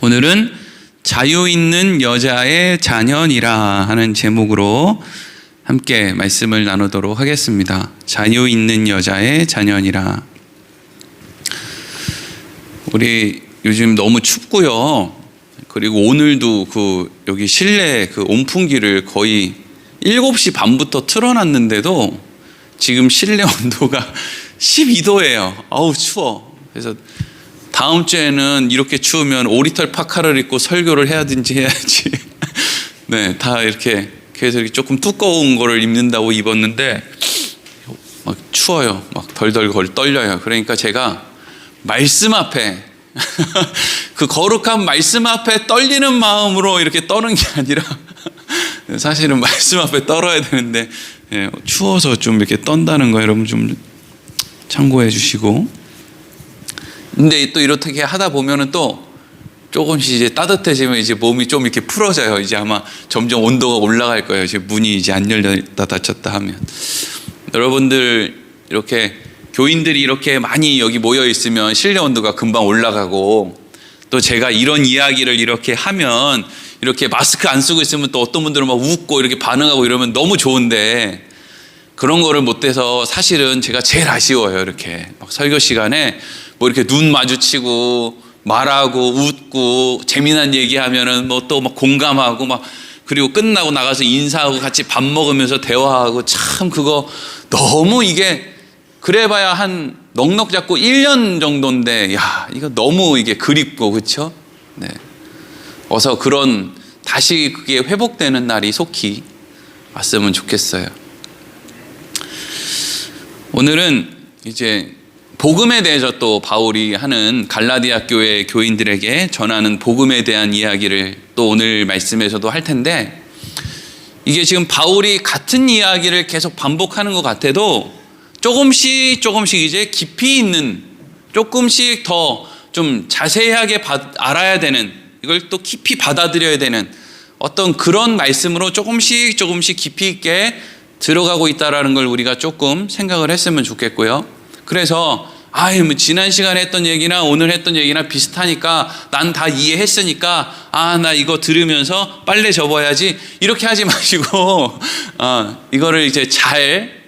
오늘은 자유 있는 여자의 자녀니라 하는 제목으로 함께 말씀을 나누도록 하겠습니다. 자유 있는 여자의 자녀니라. 우리 요즘 너무 춥고요. 그리고 오늘도 여기 실내 온풍기를 거의 7시 반부터 틀어놨는데도 지금 실내 온도가 12도예요. 아우 추워. 그래서 다음 주에는 이렇게 추우면 오리털 파카를 입고 설교를 해야든지 해야지. 네, 다 이렇게 그래서 이렇게 조금 두꺼운 거를 입는다고 입었는데 막 추워요. 막 덜덜 떨려요. 그러니까 제가 말씀 앞에 그 거룩한 말씀 앞에 떨리는 마음으로 이렇게 떠는 게 아니라 사실은 말씀 앞에 떨어야 되는데 추워서 좀 이렇게 떤다는 거 여러분 좀 참고해 주시고. 근데 또 이렇게 하다 보면은 또 조금씩 이제 따뜻해지면 이제 몸이 좀 이렇게 풀어져요. 이제 아마 점점 온도가 올라갈 거예요. 이제 문이 이제 안 열렸다 닫혔다 하면. 여러분들 이렇게 교인들이 이렇게 많이 여기 모여 있으면 실내 온도가 금방 올라가고, 또 제가 이런 이야기를 이렇게 하면 이렇게 마스크 안 쓰고 있으면 또 어떤 분들은 막 웃고 이렇게 반응하고 이러면 너무 좋은데, 그런 거를 못 해서 사실은 제가 제일 아쉬워요. 이렇게 막 설교 시간에 뭐 이렇게 눈 마주치고 말하고 웃고 재미난 얘기하면은 뭐 또 막 공감하고 막, 그리고 끝나고 나가서 인사하고 같이 밥 먹으면서 대화하고, 참 그거 너무 이게 그래봐야 한 넉넉 잡고 1년 정도인데, 야 이거 너무 이게 그립고, 그렇죠? 네. 어서 그런 다시 그게 회복되는 날이 속히 왔으면 좋겠어요. 오늘은 이제 복음에 대해서 또 바울이 하는 갈라디아 교회 교인들에게 전하는 복음에 대한 이야기를 또 오늘 말씀에서도 할 텐데, 이게 지금 바울이 같은 이야기를 계속 반복하는 것 같아도 조금씩 이제 깊이 있는, 조금씩 더 좀 자세하게 알아야 되는, 이걸 또 깊이 받아들여야 되는 어떤 그런 말씀으로 조금씩 깊이 있게 들어가고 있다라는 걸 우리가 조금 생각을 했으면 좋겠고요. 그래서 뭐 지난 시간에 했던 얘기나 오늘 했던 얘기나 비슷하니까 난 다 이해했으니까 나 이거 들으면서 빨래 접어야지, 이렇게 하지 마시고 이거를 이제 잘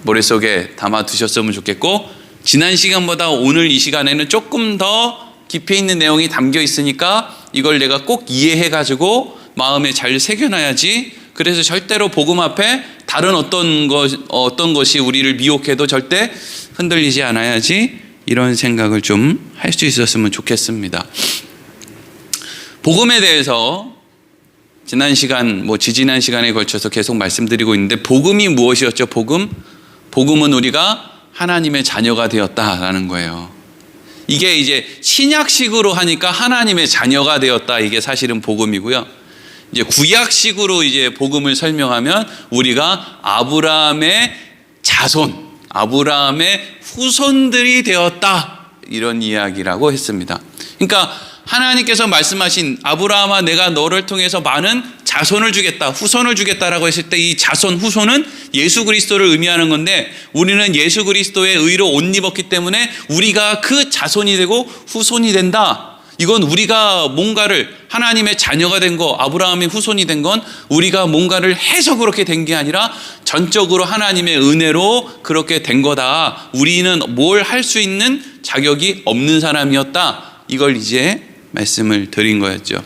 머릿속에 담아 두셨으면 좋겠고, 지난 시간보다 오늘 이 시간에는 조금 더 깊이 있는 내용이 담겨 있으니까 이걸 내가 꼭 이해해가지고 마음에 잘 새겨놔야지. 그래서 절대로 복음 앞에 다른 어떤 것이 우리를 미혹해도 절대 흔들리지 않아야지, 이런 생각을 좀 할 수 있었으면 좋겠습니다. 복음에 대해서 지난 시간, 지지난 시간에 걸쳐서 계속 말씀드리고 있는데, 복음이 무엇이었죠? 복음은 우리가 하나님의 자녀가 되었다라는 거예요. 이게 이제 신약식으로 하니까 하나님의 자녀가 되었다, 이게 사실은 복음이고요. 이제 구약식으로 이제 복음을 설명하면 우리가 아브라함의 자손, 아브라함의 후손들이 되었다, 이런 이야기라고 했습니다. 그러니까 하나님께서 말씀하신 아브라함아 내가 너를 통해서 많은 자손을 주겠다, 후손을 주겠다라고 했을 때 이 자손, 후손은 예수 그리스도를 의미하는 건데, 우리는 예수 그리스도의 의로 옷 입었기 때문에 우리가 그 자손이 되고 후손이 된다. 이건 우리가 뭔가를, 하나님의 자녀가 된 거, 아브라함의 후손이 된 건 우리가 뭔가를 해서 그렇게 된 게 아니라 전적으로 하나님의 은혜로 그렇게 된 거다. 우리는 뭘 할 수 있는 자격이 없는 사람이었다. 이걸 이제 말씀을 드린 거였죠.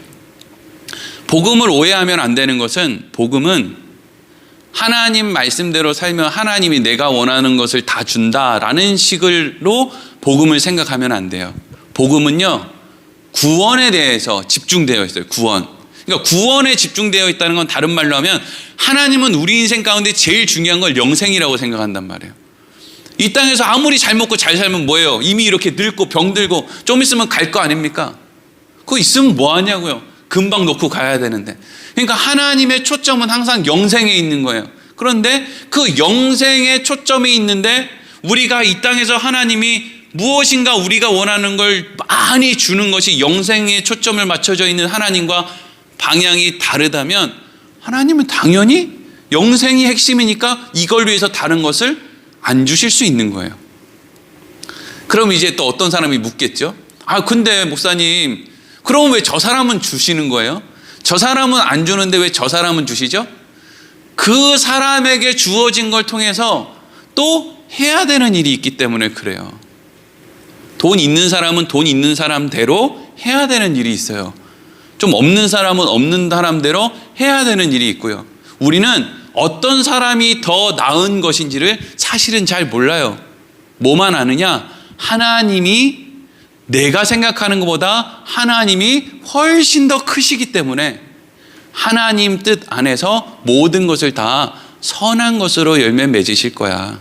복음을 오해하면 안 되는 것은, 복음은 하나님 말씀대로 살면 하나님이 내가 원하는 것을 다 준다라는 식으로 복음을 생각하면 안 돼요. 복음은요, 구원에 대해서 집중되어 있어요. 구원. 그러니까 구원에 집중되어 있다는 건 다른 말로 하면 하나님은 우리 인생 가운데 제일 중요한 걸 영생이라고 생각한단 말이에요. 이 땅에서 아무리 잘 먹고 잘 살면 뭐예요? 이미 이렇게 늙고 병들고 좀 있으면 갈 거 아닙니까? 그거 있으면 뭐 하냐고요? 금방 놓고 가야 되는데. 그러니까 하나님의 초점은 항상 영생에 있는 거예요. 그런데 그 영생에 초점이 있는데 우리가 이 땅에서 하나님이 무엇인가 우리가 원하는 걸 많이 주는 것이 영생에 초점을 맞춰져 있는 하나님과 방향이 다르다면, 하나님은 당연히 영생이 핵심이니까 이걸 위해서 다른 것을 안 주실 수 있는 거예요. 그럼 이제 또 어떤 사람이 묻겠죠? 근데 목사님, 그럼 왜 저 사람은 주시는 거예요? 저 사람은 안 주는데 왜 저 사람은 주시죠? 그 사람에게 주어진 걸 통해서 또 해야 되는 일이 있기 때문에 그래요. 돈 있는 사람은 돈 있는 사람대로 해야 되는 일이 있어요. 좀 없는 사람은 없는 사람대로 해야 되는 일이 있고요. 우리는 어떤 사람이 더 나은 것인지를 사실은 잘 몰라요. 뭐만 아느냐? 하나님이 내가 생각하는 것보다 하나님이 훨씬 더 크시기 때문에 하나님 뜻 안에서 모든 것을 다 선한 것으로 열매 맺으실 거야.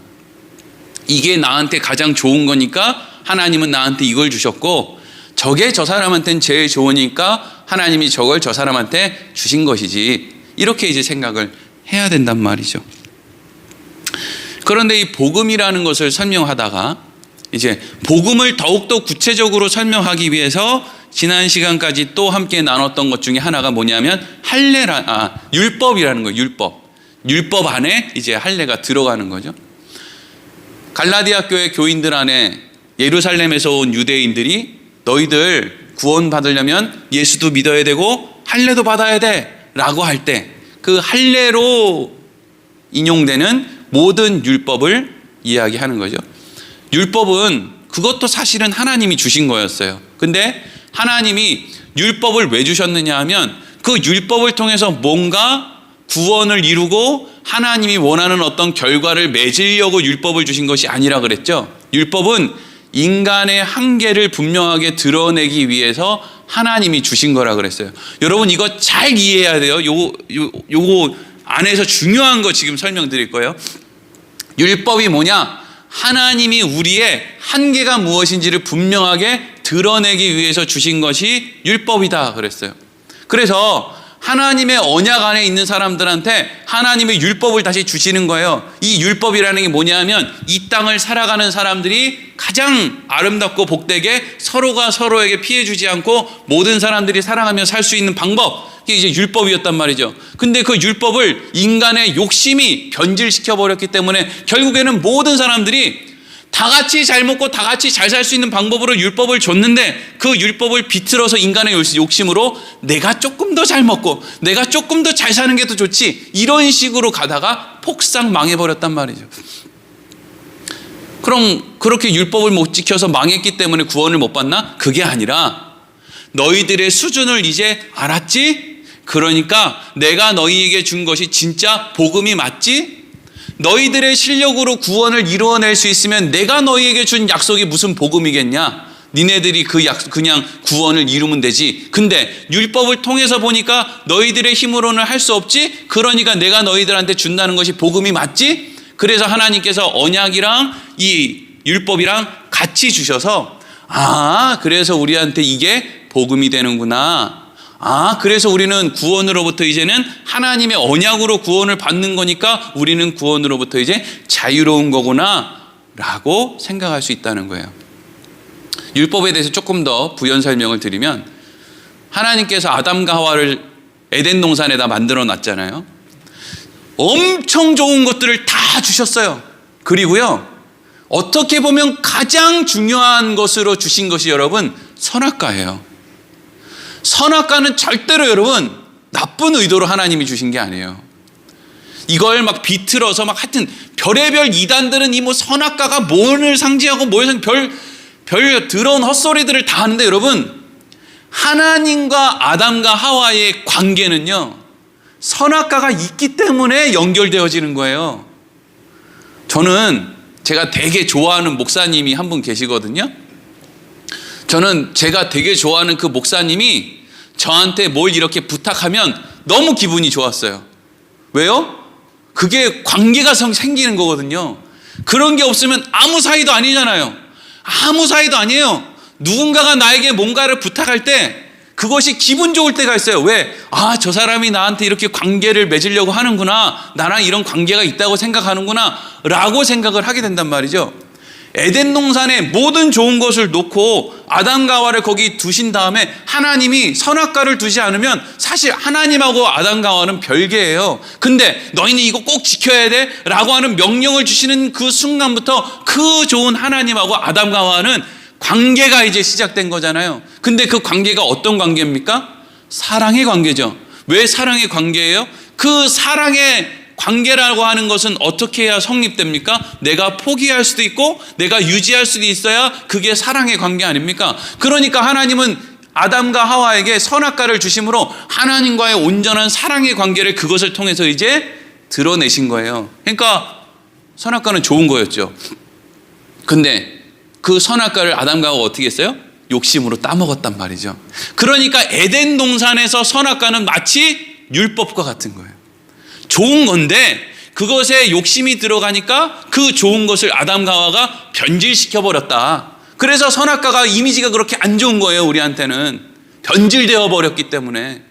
이게 나한테 가장 좋은 거니까 하나님은 나한테 이걸 주셨고, 저게 저 사람한테는 제일 좋으니까 하나님이 저걸 저 사람한테 주신 것이지. 이렇게 이제 생각을 해야 된단 말이죠. 그런데 이 복음이라는 것을 설명하다가 이제 복음을 더욱더 구체적으로 설명하기 위해서 지난 시간까지 또 함께 나눴던 것 중에 하나가 뭐냐면 율법이라는 거예요. 율법 안에 이제 할례가 들어가는 거죠. 갈라디아 교회 교인들 안에 예루살렘에서 온 유대인들이 너희들 구원 받으려면 예수도 믿어야 되고 할례도 받아야 돼 라고 할 때 그 할례로 인용되는 모든 율법을 이야기하는 거죠. 율법은 그것도 사실은 하나님이 주신 거였어요. 근데 하나님이 율법을 왜 주셨느냐 하면 그 율법을 통해서 뭔가 구원을 이루고 하나님이 원하는 어떤 결과를 맺으려고 율법을 주신 것이 아니라 그랬죠. 율법은 인간의 한계를 분명하게 드러내기 위해서 하나님이 주신 거라 그랬어요. 여러분 이거 잘 이해해야 돼요. 요거 안에서 중요한 거 지금 설명드릴 거예요. 율법이 뭐냐? 하나님이 우리의 한계가 무엇인지를 분명하게 드러내기 위해서 주신 것이 율법이다 그랬어요. 그래서 하나님의 언약 안에 있는 사람들한테 하나님의 율법을 다시 주시는 거예요. 이 율법이라는 게 뭐냐면 이 땅을 살아가는 사람들이 가장 아름답고 복되게 서로가 서로에게 피해 주지 않고 모든 사람들이 살아가며 살 수 있는 방법, 이게 이제 율법이었단 말이죠. 근데 그 율법을 인간의 욕심이 변질시켜 버렸기 때문에 결국에는 모든 사람들이 다 같이 잘 먹고 다 같이 잘 살 수 있는 방법으로 율법을 줬는데 그 율법을 비틀어서 인간의 욕심으로 내가 조금 더 잘 먹고 내가 조금 더 잘 사는 게 더 좋지, 이런 식으로 가다가 폭삭 망해버렸단 말이죠. 그럼 그렇게 율법을 못 지켜서 망했기 때문에 구원을 못 받나? 그게 아니라 너희들의 수준을 이제 알았지? 그러니까 내가 너희에게 준 것이 진짜 복음이 맞지? 너희들의 실력으로 구원을 이루어낼 수 있으면 내가 너희에게 준 약속이 무슨 복음이겠냐? 니네들이 그냥 구원을 이루면 되지. 근데 율법을 통해서 보니까 너희들의 힘으로는 할 수 없지? 그러니까 내가 너희들한테 준다는 것이 복음이 맞지? 그래서 하나님께서 언약이랑 이 율법이랑 같이 주셔서 그래서 우리한테 이게 복음이 되는구나. 그래서 우리는 구원으로부터 이제는 하나님의 언약으로 구원을 받는 거니까 우리는 구원으로부터 이제 자유로운 거구나 라고 생각할 수 있다는 거예요. 율법에 대해서 조금 더 부연 설명을 드리면, 하나님께서 아담과 하와를 에덴 동산에다 만들어 놨잖아요. 엄청 좋은 것들을 다 주셨어요. 그리고요, 어떻게 보면 가장 중요한 것으로 주신 것이 여러분 선악과예요. 선악과는 절대로 여러분 나쁜 의도로 하나님이 주신 게 아니에요. 이걸 막 비틀어서 막 하여튼 별의별 이단들은 이 뭐 선악과가 뭐를 상징하고 뭘 별 더러운 헛소리들을 다 하는데, 여러분 하나님과 아담과 하와의 관계는요 선악과가 있기 때문에 연결되어지는 거예요. 저는 제가 되게 좋아하는 목사님이 한 분 계시거든요. 저는 제가 되게 좋아하는 그 목사님이 저한테 뭘 이렇게 부탁하면 너무 기분이 좋았어요. 왜요? 그게 관계가 생기는 거거든요. 그런 게 없으면 아무 사이도 아니잖아요. 아무 사이도 아니에요. 누군가가 나에게 뭔가를 부탁할 때 그것이 기분 좋을 때가 있어요. 왜? 저 사람이 나한테 이렇게 관계를 맺으려고 하는구나, 나랑 이런 관계가 있다고 생각하는구나 라고 생각을 하게 된단 말이죠. 에덴 동산에 모든 좋은 것을 놓고 아담과 하와를 거기 두신 다음에 하나님이 선악과를 두지 않으면 사실 하나님하고 아담과 하와는 별개예요. 근데 너희는 이거 꼭 지켜야 돼 라고 하는 명령을 주시는 그 순간부터 그 좋은 하나님하고 아담과 하와는 관계가 이제 시작된 거잖아요. 근데 그 관계가 어떤 관계입니까? 사랑의 관계죠. 왜 사랑의 관계예요? 그 사랑의 관계라고 하는 것은 어떻게 해야 성립됩니까? 내가 포기할 수도 있고 내가 유지할 수도 있어야 그게 사랑의 관계 아닙니까? 그러니까 하나님은 아담과 하와에게 선악과를 주심으로 하나님과의 온전한 사랑의 관계를 그것을 통해서 이제 드러내신 거예요. 그러니까 선악과는 좋은 거였죠. 근데 그 선악과를 아담과 하와가 어떻게 했어요? 욕심으로 따먹었단 말이죠. 그러니까 에덴 동산에서 선악과는 마치 율법과 같은 거예요. 좋은 건데 그것에 욕심이 들어가니까 그 좋은 것을 아담과 하와가 변질시켜 버렸다. 그래서 선악과가 이미지가 그렇게 안 좋은 거예요. 우리한테는 변질되어 버렸기 때문에.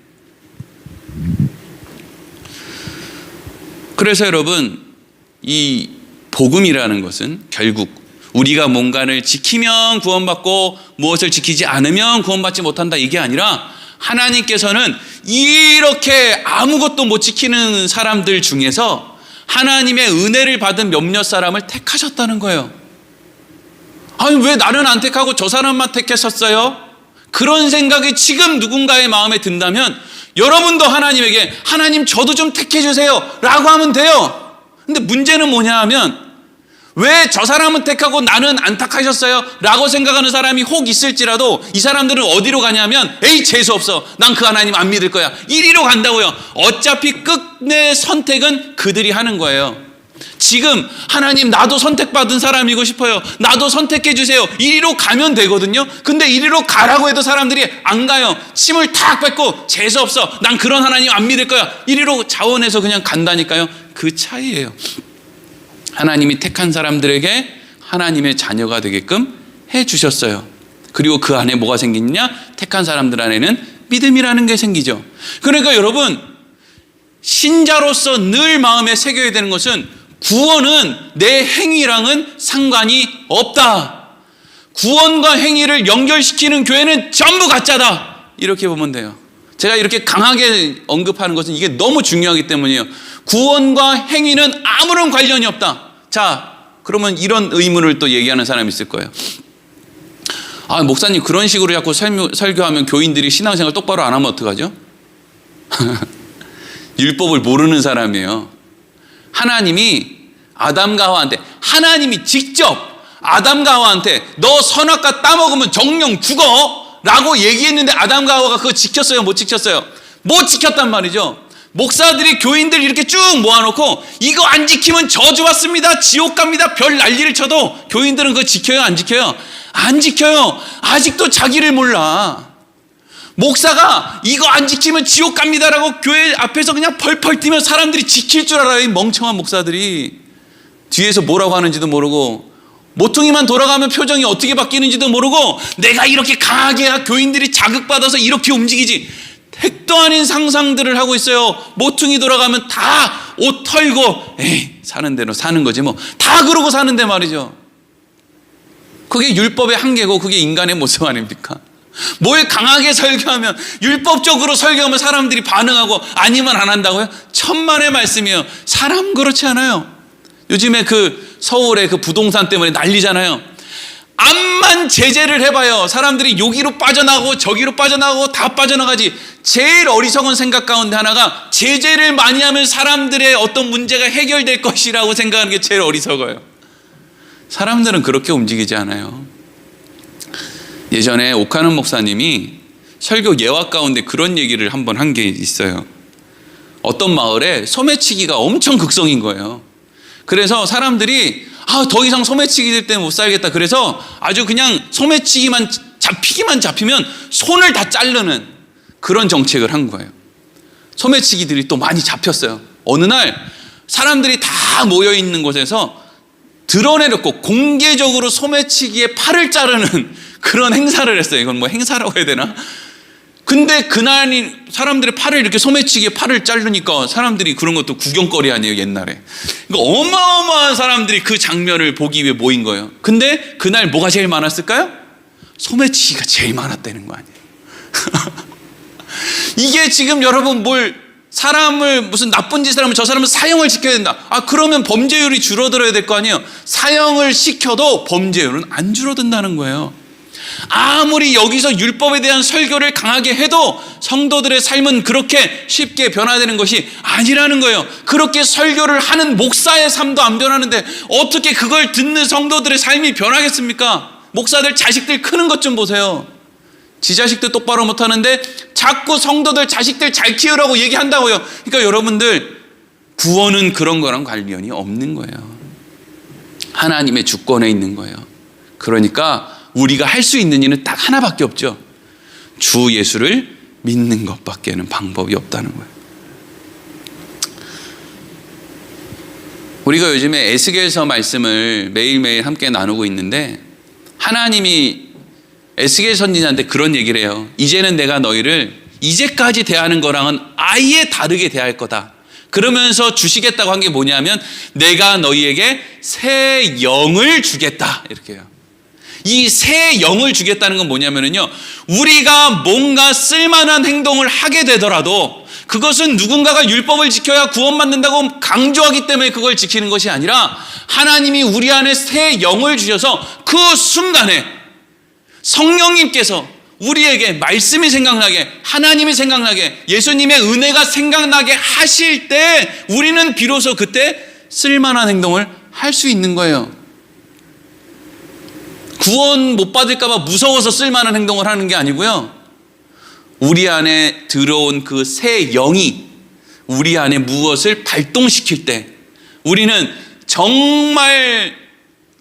그래서 여러분, 이 복음이라는 것은 결국 우리가 뭔가를 지키면 구원받고 무엇을 지키지 않으면 구원받지 못한다, 이게 아니라 하나님께서는 이렇게 아무것도 못 지키는 사람들 중에서 하나님의 은혜를 받은 몇몇 사람을 택하셨다는 거예요. 아니, 왜 나는 안 택하고 저 사람만 택하셨어요? 그런 생각이 지금 누군가의 마음에 든다면 여러분도 하나님에게 하나님 저도 좀 택해 주세요 라고 하면 돼요. 근데 문제는 뭐냐 하면 왜 저 사람은 택하고 나는 안 택하셨어요? 라고 생각하는 사람이 혹 있을지라도 이 사람들은 어디로 가냐면 에이 재수없어, 난 그 하나님 안 믿을 거야, 이리로 간다고요. 어차피 끝내 선택은 그들이 하는 거예요. 지금 하나님 나도 선택받은 사람이고 싶어요, 나도 선택해 주세요, 이리로 가면 되거든요. 근데 이리로 가라고 해도 사람들이 안 가요. 침을 탁 뱉고 재수없어, 난 그런 하나님 안 믿을 거야, 이리로 자원해서 그냥 간다니까요. 그 차이예요. 하나님이 택한 사람들에게 하나님의 자녀가 되게끔 해주셨어요. 그리고 그 안에 뭐가 생기느냐? 택한 사람들 안에는 믿음이라는 게 생기죠. 그러니까 여러분, 신자로서 늘 마음에 새겨야 되는 것은 구원은 내 행위랑은 상관이 없다. 구원과 행위를 연결시키는 교회는 전부 가짜다. 이렇게 보면 돼요. 제가 이렇게 강하게 언급하는 것은 이게 너무 중요하기 때문이에요. 구원과 행위는 아무런 관련이 없다. 자, 그러면 이런 의문을 또 얘기하는 사람이 있을 거예요. 아, 목사님 그런 식으로 자꾸 설교하면 교인들이 신앙생활 똑바로 안 하면 어떡하죠? 율법을 모르는 사람이에요. 하나님이 아담과 하와한테, 하나님이 직접 아담과 하와한테 너 선악과 따먹으면 정령 죽어 라고 얘기했는데 아담과 하와가 그거 지켰어요? 못 지켰어요? 못 지켰단 말이죠. 목사들이 교인들 이렇게 쭉 모아놓고 이거 안 지키면 저주 받습니다, 지옥 갑니다, 별 난리를 쳐도 교인들은 그거 지켜요? 안 지켜요? 안 지켜요. 아직도 자기를 몰라. 목사가 이거 안 지키면 지옥 갑니다라고 교회 앞에서 그냥 펄펄 뛰면 사람들이 지킬 줄 알아요. 이 멍청한 목사들이. 뒤에서 뭐라고 하는지도 모르고 모퉁이만 돌아가면 표정이 어떻게 바뀌는지도 모르고 내가 이렇게 강하게 해야 교인들이 자극받아서 이렇게 움직이지. 택도 아닌 상상들을 하고 있어요. 모퉁이 돌아가면 다 옷 털고 에이 사는 대로 사는 거지 뭐. 다 그러고 사는데 말이죠. 그게 율법의 한계고 그게 인간의 모습 아닙니까? 뭘 강하게 설교하면, 율법적으로 설교하면 사람들이 반응하고 아니면 안 한다고요? 천만의 말씀이에요. 사람 그렇지 않아요. 요즘에 그 서울의 그 부동산 때문에 난리잖아요. 암만 제재를 해봐요. 사람들이 여기로 빠져나가고 저기로 빠져나가고 다 빠져나가지. 제일 어리석은 생각 가운데 하나가 제재를 많이 하면 사람들의 어떤 문제가 해결될 것이라고 생각하는 게 제일 어리석어요. 사람들은 그렇게 움직이지 않아요. 예전에 오카는 목사님이 설교 예화 가운데 그런 얘기를 한번 한 게 있어요. 어떤 마을에 소매치기가 엄청 극성인 거예요. 그래서 사람들이 더 이상 소매치기들 때문에 못 살겠다. 그래서 아주 그냥 소매치기만 잡히면 손을 다 자르는 그런 정책을 한 거예요. 소매치기들이 또 많이 잡혔어요. 어느 날 사람들이 다 모여 있는 곳에서 드러내놓고 공개적으로 소매치기의 팔을 자르는 그런 행사를 했어요. 이건 뭐 행사라고 해야 되나? 근데 그날이 사람들의 팔을 이렇게 소매치기에 팔을 자르니까 사람들이 그런 것도 구경거리 아니에요, 옛날에. 그러니까 어마어마한 사람들이 그 장면을 보기 위해 모인 거예요. 근데 그날 뭐가 제일 많았을까요? 소매치기가 제일 많았다는 거 아니에요. 이게 지금 여러분 사람을 무슨 나쁜 짓을 하면 저 사람은 사형을 시켜야 된다. 그러면 범죄율이 줄어들어야 될 거 아니에요. 사형을 시켜도 범죄율은 안 줄어든다는 거예요. 아무리 여기서 율법에 대한 설교를 강하게 해도 성도들의 삶은 그렇게 쉽게 변화되는 것이 아니라는 거예요. 그렇게 설교를 하는 목사의 삶도 안 변하는데 어떻게 그걸 듣는 성도들의 삶이 변하겠습니까? 목사들 자식들 크는 것 좀 보세요. 지 자식도 똑바로 못하는데 자꾸 성도들 자식들 잘 키우라고 얘기한다고요. 그러니까 여러분들, 구원은 그런 거랑 관련이 없는 거예요. 하나님의 주권에 있는 거예요. 그러니까 우리가 할 수 있는 일은 딱 하나밖에 없죠. 주 예수를 믿는 것밖에는 방법이 없다는 거예요. 우리가 요즘에 에스겔서 말씀을 매일매일 함께 나누고 있는데, 하나님이 에스겔 선지자한테 그런 얘기를 해요. 이제는 내가 너희를 이제까지 대하는 거랑은 아예 다르게 대할 거다. 그러면서 주시겠다고 한 게 뭐냐면, 내가 너희에게 새 영을 주겠다, 이렇게 해요. 이 새 영을 주겠다는 건 뭐냐면요, 우리가 뭔가 쓸만한 행동을 하게 되더라도 그것은 누군가가 율법을 지켜야 구원받는다고 강조하기 때문에 그걸 지키는 것이 아니라, 하나님이 우리 안에 새 영을 주셔서 그 순간에 성령님께서 우리에게 말씀이 생각나게, 하나님이 생각나게, 예수님의 은혜가 생각나게 하실 때 우리는 비로소 그때 쓸만한 행동을 할 수 있는 거예요. 구원 못 받을까 봐 무서워서 쓸만한 행동을 하는 게 아니고요, 우리 안에 들어온 그 새 영이 우리 안에 무엇을 발동시킬 때 우리는 정말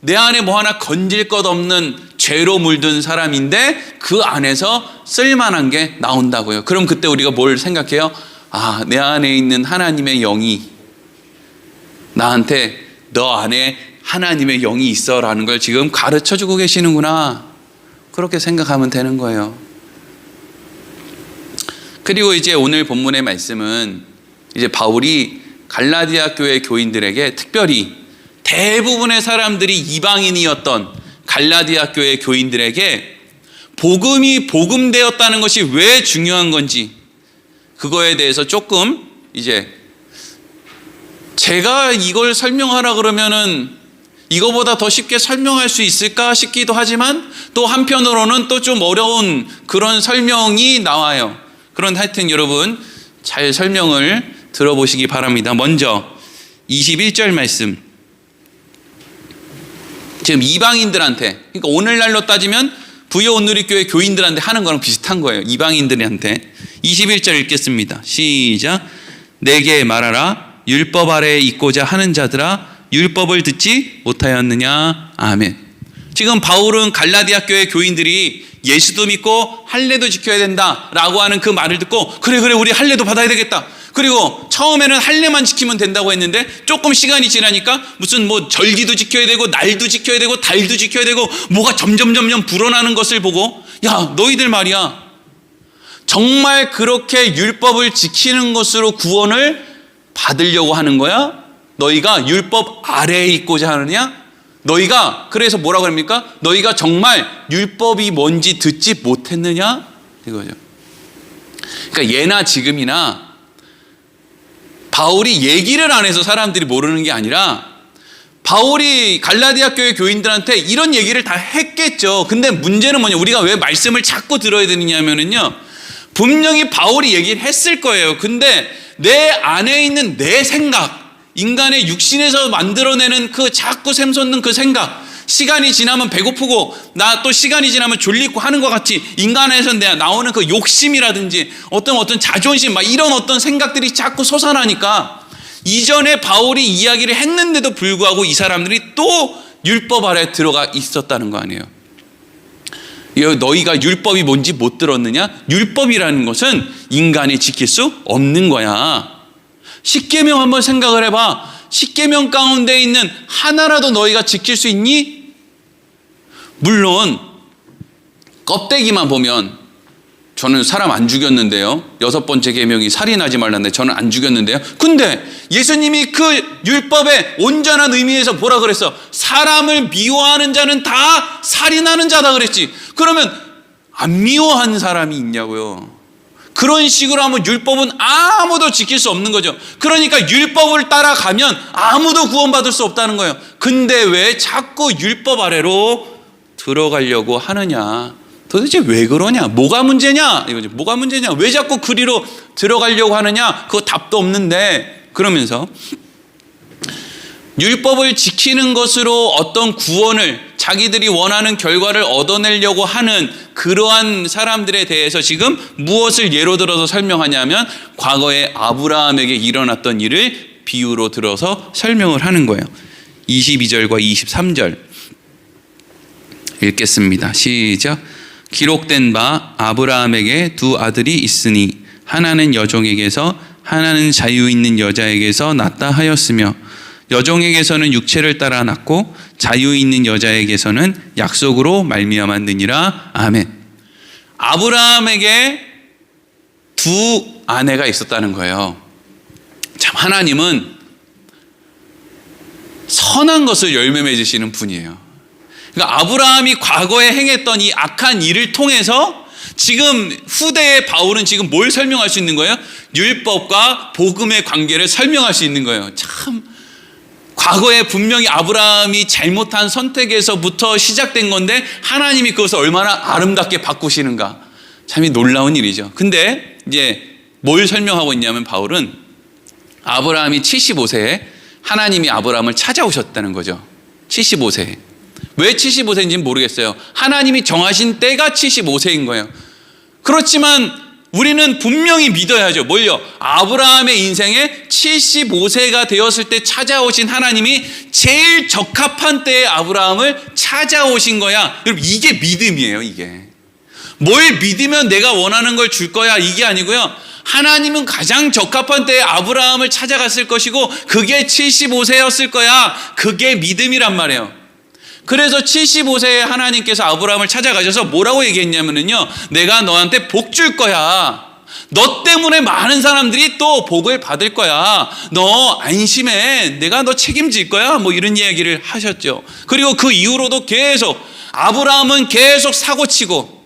내 안에 뭐 하나 건질 것 없는 죄로 물든 사람인데 그 안에서 쓸만한 게 나온다고요. 그럼 그때 우리가 뭘 생각해요? 아, 내 안에 있는 하나님의 영이 나한테 너 안에 하나님의 영이 있어라는 걸 지금 가르쳐주고 계시는구나, 그렇게 생각하면 되는 거예요. 그리고 이제 오늘 본문의 말씀은 이제 바울이 갈라디아 교회 교인들에게, 특별히 대부분의 사람들이 이방인이었던 갈라디아 교회 교인들에게 복음이 복음되었다는 것이 왜 중요한 건지, 그거에 대해서 조금 이제 제가 이걸 설명하라 그러면은 이거보다 더 쉽게 설명할 수 있을까 싶기도 하지만, 또 한편으로는 또 좀 어려운 그런 설명이 나와요. 그런 하여튼 여러분 잘 설명을 들어보시기 바랍니다. 먼저 21절 말씀. 지금 이방인들한테, 그러니까 오늘날로 따지면 부여온누리교회 교인들한테 하는 거랑 비슷한 거예요. 이방인들한테. 21절 읽겠습니다. 시작. 내게 말하라. 율법 아래에 있고자 하는 자들아, 율법을 듣지 못하였느냐. 아멘. 지금 바울은 갈라디아 교회 교인들이 예수도 믿고 할례도 지켜야 된다라고 하는 그 말을 듣고, 그래 우리 할례도 받아야 되겠다. 그리고 처음에는 할례만 지키면 된다고 했는데 조금 시간이 지나니까 무슨 뭐 절기도 지켜야 되고 날도 지켜야 되고 달도 지켜야 되고 뭐가 점점 불어나는 것을 보고, 야, 너희들 말이야, 정말 그렇게 율법을 지키는 것으로 구원을 받으려고 하는 거야? 너희가 율법 아래에 있고자 하느냐? 너희가 그래서 뭐라고 합니까? 너희가 정말 율법이 뭔지 듣지 못했느냐? 이거죠. 그러니까 예나 지금이나 바울이 얘기를 안 해서 사람들이 모르는 게 아니라, 바울이 갈라디아 교회 교인들한테 이런 얘기를 다 했겠죠. 근데 문제는 뭐냐, 우리가 왜 말씀을 자꾸 들어야 되느냐면요, 분명히 바울이 얘기를 했을 거예요. 근데 내 안에 있는 내 생각, 인간의 육신에서 만들어내는 그 자꾸 샘솟는 그 생각, 시간이 지나면 배고프고 나 또 시간이 지나면 졸리고 하는 것 같이 인간에서 나오는 그 욕심이라든지 어떤 자존심, 막 이런 어떤 생각들이 자꾸 솟아나니까, 이전에 바울이 이야기를 했는데도 불구하고 이 사람들이 또 율법 아래 들어가 있었다는 거 아니에요. 너희가 율법이 뭔지 못 들었느냐? 율법이라는 것은 인간이 지킬 수 없는 거야. 십계명 한번 생각을 해봐. 십계명 가운데 있는 하나라도 너희가 지킬 수 있니? 물론 껍데기만 보면, 저는 사람 안 죽였는데요, 6번째 계명이 살인하지 말라는데 저는 안 죽였는데요. 근데 예수님이 그 율법의 온전한 의미에서 뭐라 그랬어? 사람을 미워하는 자는 다 살인하는 자다 그랬지. 그러면 안 미워한 사람이 있냐고요. 그런 식으로 하면 율법은 아무도 지킬 수 없는 거죠. 그러니까 율법을 따라가면 아무도 구원받을 수 없다는 거예요. 근데 왜 자꾸 율법 아래로 들어가려고 하느냐? 도대체 왜 그러냐? 뭐가 문제냐? 이거죠. 뭐가 문제냐? 왜 자꾸 그리로 들어가려고 하느냐? 그거 답도 없는데. 그러면서 율법을 지키는 것으로 어떤 구원을, 자기들이 원하는 결과를 얻어내려고 하는 그러한 사람들에 대해서 지금 무엇을 예로 들어서 설명하냐면 과거에 아브라함에게 일어났던 일을 비유로 들어서 설명을 하는 거예요. 22절과 23절 읽겠습니다. 시작. 기록된 바 아브라함에게 두 아들이 있으니 하나는 여종에게서 하나는 자유 있는 여자에게서 낳다 하였으며 여종에게서는 육체를 따라 낳고 자유 있는 여자에게서는 약속으로 말미암았느니라. 아멘. 아브라함에게 두 아내가 있었다는 거예요. 참, 하나님은 선한 것을 열매 맺으시는 분이에요. 그러니까 아브라함이 과거에 행했던 이 악한 일을 통해서 지금 후대의 바울은 지금 뭘 설명할 수 있는 거예요? 율법과 복음의 관계를 설명할 수 있는 거예요. 참, 과거에 분명히 아브라함이 잘못한 선택에서부터 시작된 건데 하나님이 그것을 얼마나 아름답게 바꾸시는가. 참이 놀라운 일이죠. 근데 이제 뭘 설명하고 있냐면 바울은 아브라함이 75세에 하나님이 아브라함을 찾아오셨다는 거죠. 75세에. 왜 75세인지는 모르겠어요. 하나님이 정하신 때가 75세인 거예요. 그렇지만 우리는 분명히 믿어야죠. 뭘요? 아브라함의 인생에 75세가 되었을 때 찾아오신 하나님이 제일 적합한 때에 아브라함을 찾아오신 거야. 여러분, 이게 믿음이에요. 이게 뭘 믿으면 내가 원하는 걸 줄 거야, 이게 아니고요. 하나님은 가장 적합한 때에 아브라함을 찾아갔을 것이고 그게 75세였을 거야. 그게 믿음이란 말이에요. 그래서 75세에 하나님께서 아브라함을 찾아가셔서 뭐라고 얘기했냐면요, 내가 너한테 복 줄 거야. 너 때문에 많은 사람들이 또 복을 받을 거야. 너 안심해. 내가 너 책임질 거야. 뭐 이런 이야기를 하셨죠. 그리고 그 이후로도 계속 아브라함은 계속 사고치고,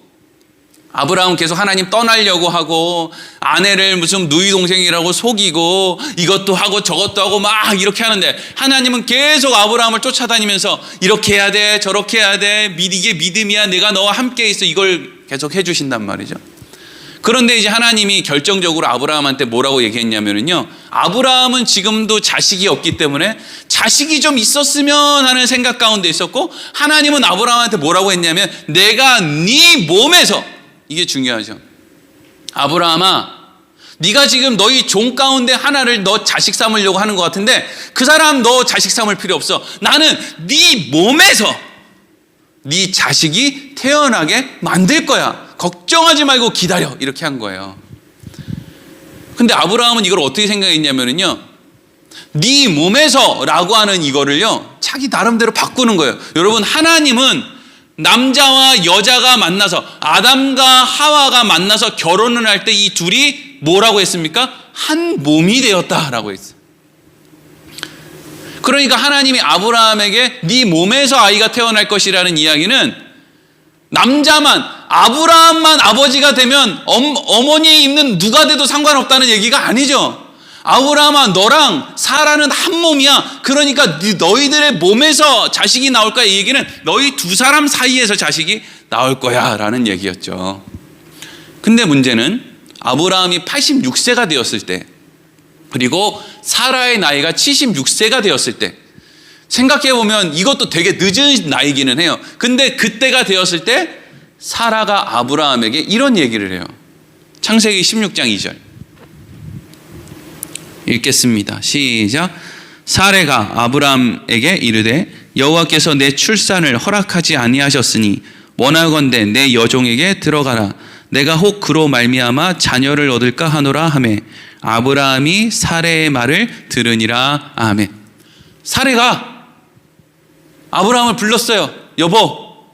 아브라함은 계속 하나님 떠나려고 하고 아내를 무슨 누이 동생이라고 속이고 이것도 하고 저것도 하고 막 이렇게 하는데 하나님은 계속 아브라함을 쫓아다니면서 이렇게 해야 돼, 저렇게 해야 돼, 이게 믿음이야, 내가 너와 함께 있어, 이걸 계속 해주신단 말이죠. 그런데 이제 하나님이 결정적으로 아브라함한테 뭐라고 얘기했냐면요, 아브라함은 지금도 자식이 없기 때문에 자식이 좀 있었으면 하는 생각 가운데 있었고, 하나님은 아브라함한테 뭐라고 했냐면 내가 네 몸에서, 이게 중요하죠. 아브라함아, 네가 지금 너희 종 가운데 하나를 너 자식 삼으려고 하는 것 같은데 그 사람 너 자식 삼을 필요 없어. 나는 네 몸에서 네 자식이 태어나게 만들 거야. 걱정하지 말고 기다려. 이렇게 한 거예요. 근데 아브라함은 이걸 어떻게 생각했냐면요, 네 몸에서 라고 하는 이거를요 자기 나름대로 바꾸는 거예요. 여러분, 하나님은 남자와 여자가 만나서, 아담과 하와가 만나서 결혼을 할 때 이 둘이 뭐라고 했습니까? 한 몸이 되었다라고 했어요. 그러니까 하나님이 아브라함에게 네 몸에서 아이가 태어날 것이라는 이야기는 남자만, 아브라함만 아버지가 되면 어머니에 있는 누가 돼도 상관없다는 얘기가 아니죠. 아브라함아, 너랑 사라는 한 몸이야. 그러니까 너희들의 몸에서 자식이 나올 거야. 이 얘기는 너희 두 사람 사이에서 자식이 나올 거야 라는 얘기였죠. 근데 문제는 아브라함이 86세가 되었을 때, 그리고 사라의 나이가 76세가 되었을 때, 생각해보면 이것도 되게 늦은 나이기는 해요. 근데 그때가 되었을 때 사라가 아브라함에게 이런 얘기를 해요. 창세기 16장 2절 읽겠습니다. 시작. 사레가 아브라함에게 이르되 여호와께서 내 출산을 허락하지 아니하셨으니 원하건대 내 여종에게 들어가라. 내가 혹 그로 말미암아 자녀를 얻을까 하노라 하매 아브라함이 사레의 말을 들으니라. 아멘. 사레가 아브라함을 불렀어요. 여보,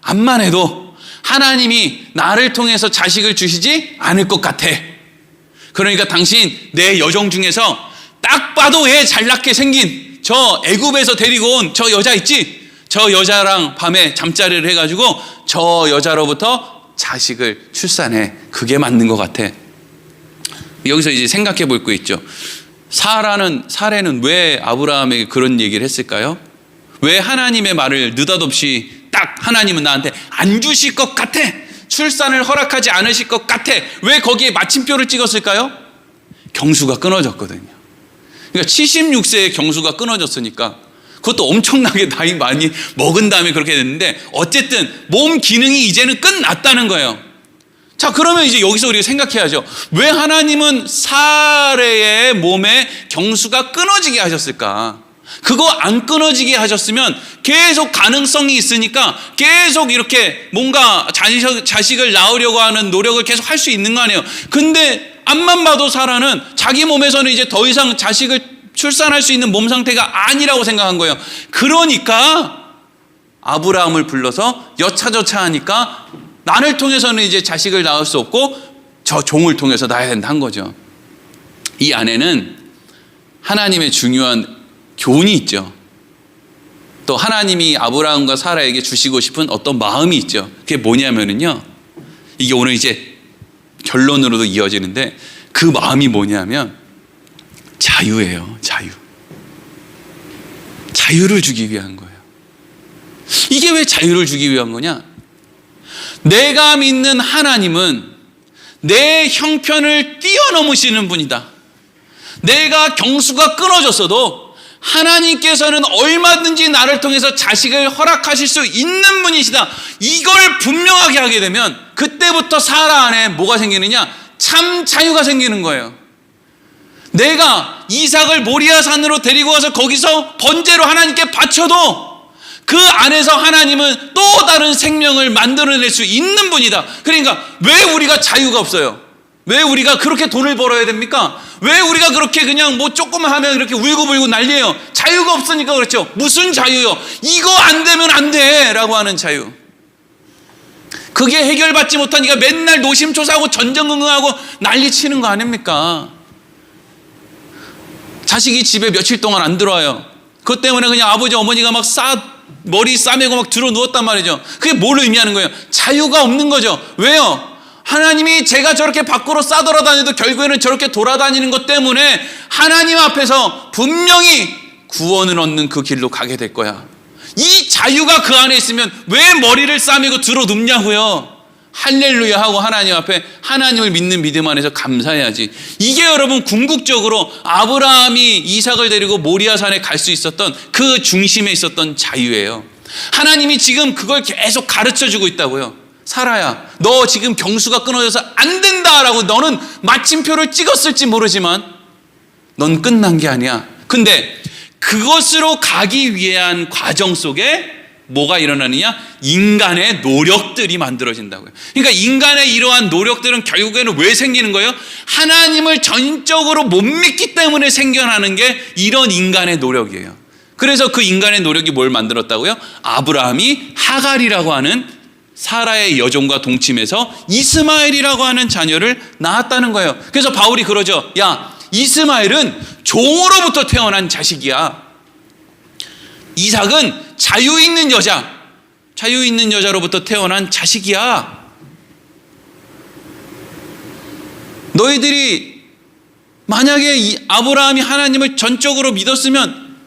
암만 해도 하나님이 나를 통해서 자식을 주시지 않을 것 같아. 그러니까 당신 내 여종 중에서 딱 봐도 애 잘났게 생긴 저 애굽에서 데리고 온 저 여자 있지? 저 여자랑 밤에 잠자리를 해가지고 저 여자로부터 자식을 출산해. 그게 맞는 것 같아. 여기서 이제 생각해 볼 거 있죠. 사레는 왜 아브라함에게 그런 얘기를 했을까요? 왜 하나님의 말을 느닷없이 딱 하나님은 나한테 안 주실 것 같아, 출산을 허락하지 않으실 것 같아. 왜 거기에 마침표를 찍었을까요? 경수가 끊어졌거든요. 그러니까 76세에 경수가 끊어졌으니까 그것도 엄청나게 나이 많이 먹은 다음에 그렇게 됐는데 어쨌든 몸 기능이 이제는 끝났다는 거예요. 자, 그러면 이제 여기서 우리가 생각해야죠. 왜 하나님은 사레의 몸에 경수가 끊어지게 하셨을까? 그거 안 끊어지게 하셨으면 계속 가능성이 있으니까 계속 이렇게 뭔가 자식을 낳으려고 하는 노력을 계속 할 수 있는 거 아니에요. 근데 앞만 봐도 사라는 자기 몸에서는 이제 더 이상 자식을 출산할 수 있는 몸 상태가 아니라고 생각한 거예요. 그러니까 아브라함을 불러서 여차저차하니까 나를 통해서는 이제 자식을 낳을 수 없고 저 종을 통해서 낳아야 된다 한 거죠. 이 안에는 하나님의 중요한 교훈이 있죠. 또 하나님이 아브라함과 사라에게 주시고 싶은 어떤 마음이 있죠. 그게 뭐냐면은요, 이게 오늘 이제 결론으로도 이어지는데 그 마음이 뭐냐면 자유예요. 자유를 주기 위한 거예요. 이게 왜 자유를 주기 위한 거냐? 내가 믿는 하나님은 내 형편을 뛰어넘으시는 분이다. 내가 경수가 끊어졌어도 하나님께서는 얼마든지 나를 통해서 자식을 허락하실 수 있는 분이시다. 이걸 분명하게 하게 되면 그때부터 사라 안에 뭐가 생기느냐? 참 자유가 생기는 거예요. 내가 이삭을 모리아 산으로 데리고 와서 거기서 번제로 하나님께 바쳐도 그 안에서 하나님은 또 다른 생명을 만들어낼 수 있는 분이다. 그러니까 왜 우리가 자유가 없어요? 왜 우리가 그렇게 돈을 벌어야 됩니까? 왜 우리가 그렇게 그냥 뭐 조금만 하면 이렇게 울고불고 난리예요? 자유가 없으니까 그렇죠. 무슨 자유요? 이거 안 되면 안 돼 라고 하는 자유. 그게 해결받지 못하니까 맨날 노심초사하고 전전긍긍하고 난리치는 거 아닙니까? 자식이 집에 며칠 동안 안 들어와요. 그것 때문에 그냥 아버지 어머니가 막 머리 싸매고 막 들어 누웠단 말이죠. 그게 뭘 의미하는 거예요? 자유가 없는 거죠. 왜요? 하나님이 제가 저렇게 밖으로 싸돌아다녀도 결국에는 저렇게 돌아다니는 것 때문에 하나님 앞에서 분명히 구원을 얻는 그 길로 가게 될 거야. 이 자유가 그 안에 있으면 왜 머리를 싸매고 들어 눕냐고요. 할렐루야 하고 하나님 앞에 하나님을 믿는 믿음 안에서 감사해야지. 이게 여러분 궁극적으로 아브라함이 이삭을 데리고 모리아산에 갈 수 있었던 그 중심에 있었던 자유예요. 하나님이 지금 그걸 계속 가르쳐주고 있다고요. 사라야, 너 지금 경수가 끊어져서 안 된다라고 너는 마침표를 찍었을지 모르지만 넌 끝난 게 아니야. 근데 그것으로 가기 위한 과정 속에 뭐가 일어나느냐? 인간의 노력들이 만들어진다고요. 그러니까 인간의 이러한 노력들은 결국에는 왜 생기는 거예요? 하나님을 전적으로 못 믿기 때문에 생겨나는 게 이런 인간의 노력이에요. 그래서 그 인간의 노력이 뭘 만들었다고요? 아브라함이 하갈이라고 하는 사라의 여종과 동침해서 이스마엘이라고 하는 자녀를 낳았다는 거예요. 그래서 바울이 그러죠. 야, 이스마엘은 종으로부터 태어난 자식이야. 이삭은 자유 있는 여자로부터 태어난 자식이야. 너희들이 만약에 아브라함이 하나님을 전적으로 믿었으면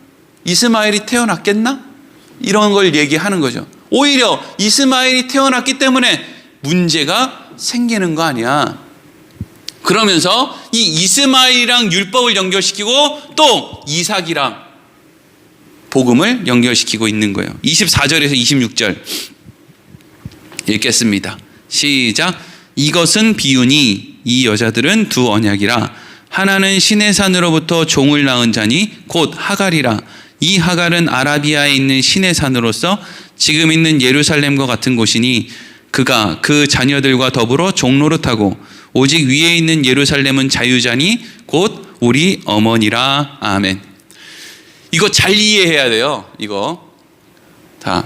이스마엘이 태어났겠나? 이런 걸 얘기하는 거죠. 오히려 이스마엘이 태어났기 때문에 문제가 생기는 거 아니야. 그러면서 이 이스마엘이랑 율법을 연결시키고 또 이삭이랑 복음을 연결시키고 있는 거예요. 24절에서 26절 읽겠습니다. 시작. 이것은 비유니 이 여자들은 두 언약이라. 하나는 시내 산으로부터 종을 낳은 자니 곧 하갈이라. 이 하갈은 아라비아에 있는 시내 산으로서 지금 있는 예루살렘과 같은 곳이니 그가 그 자녀들과 더불어 종노릇하고 오직 위에 있는 예루살렘은 자유자니 곧 우리 어머니라. 아멘. 이거 잘 이해해야 돼요. 이거 자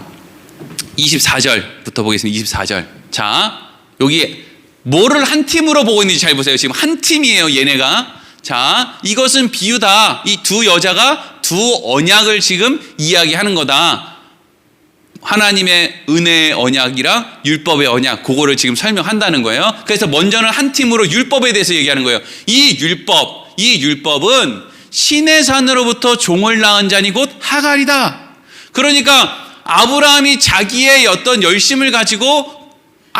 24절부터 보겠습니다. 24절. 자 여기 뭐를 한 팀으로 보고 있는지 잘 보세요. 지금 한 팀이에요. 얘네가. 자 이것은 비유다. 이 두 여자가 두 언약을 지금 이야기하는 거다. 하나님의 은혜의 언약이랑 율법의 언약, 그거를 지금 설명한다는 거예요. 그래서 먼저는 한 팀으로 율법에 대해서 얘기하는 거예요. 이 율법은 시내 산으로부터 종을 낳은 자니 곧 하갈이다. 그러니까 아브라함이 자기의 어떤 열심을 가지고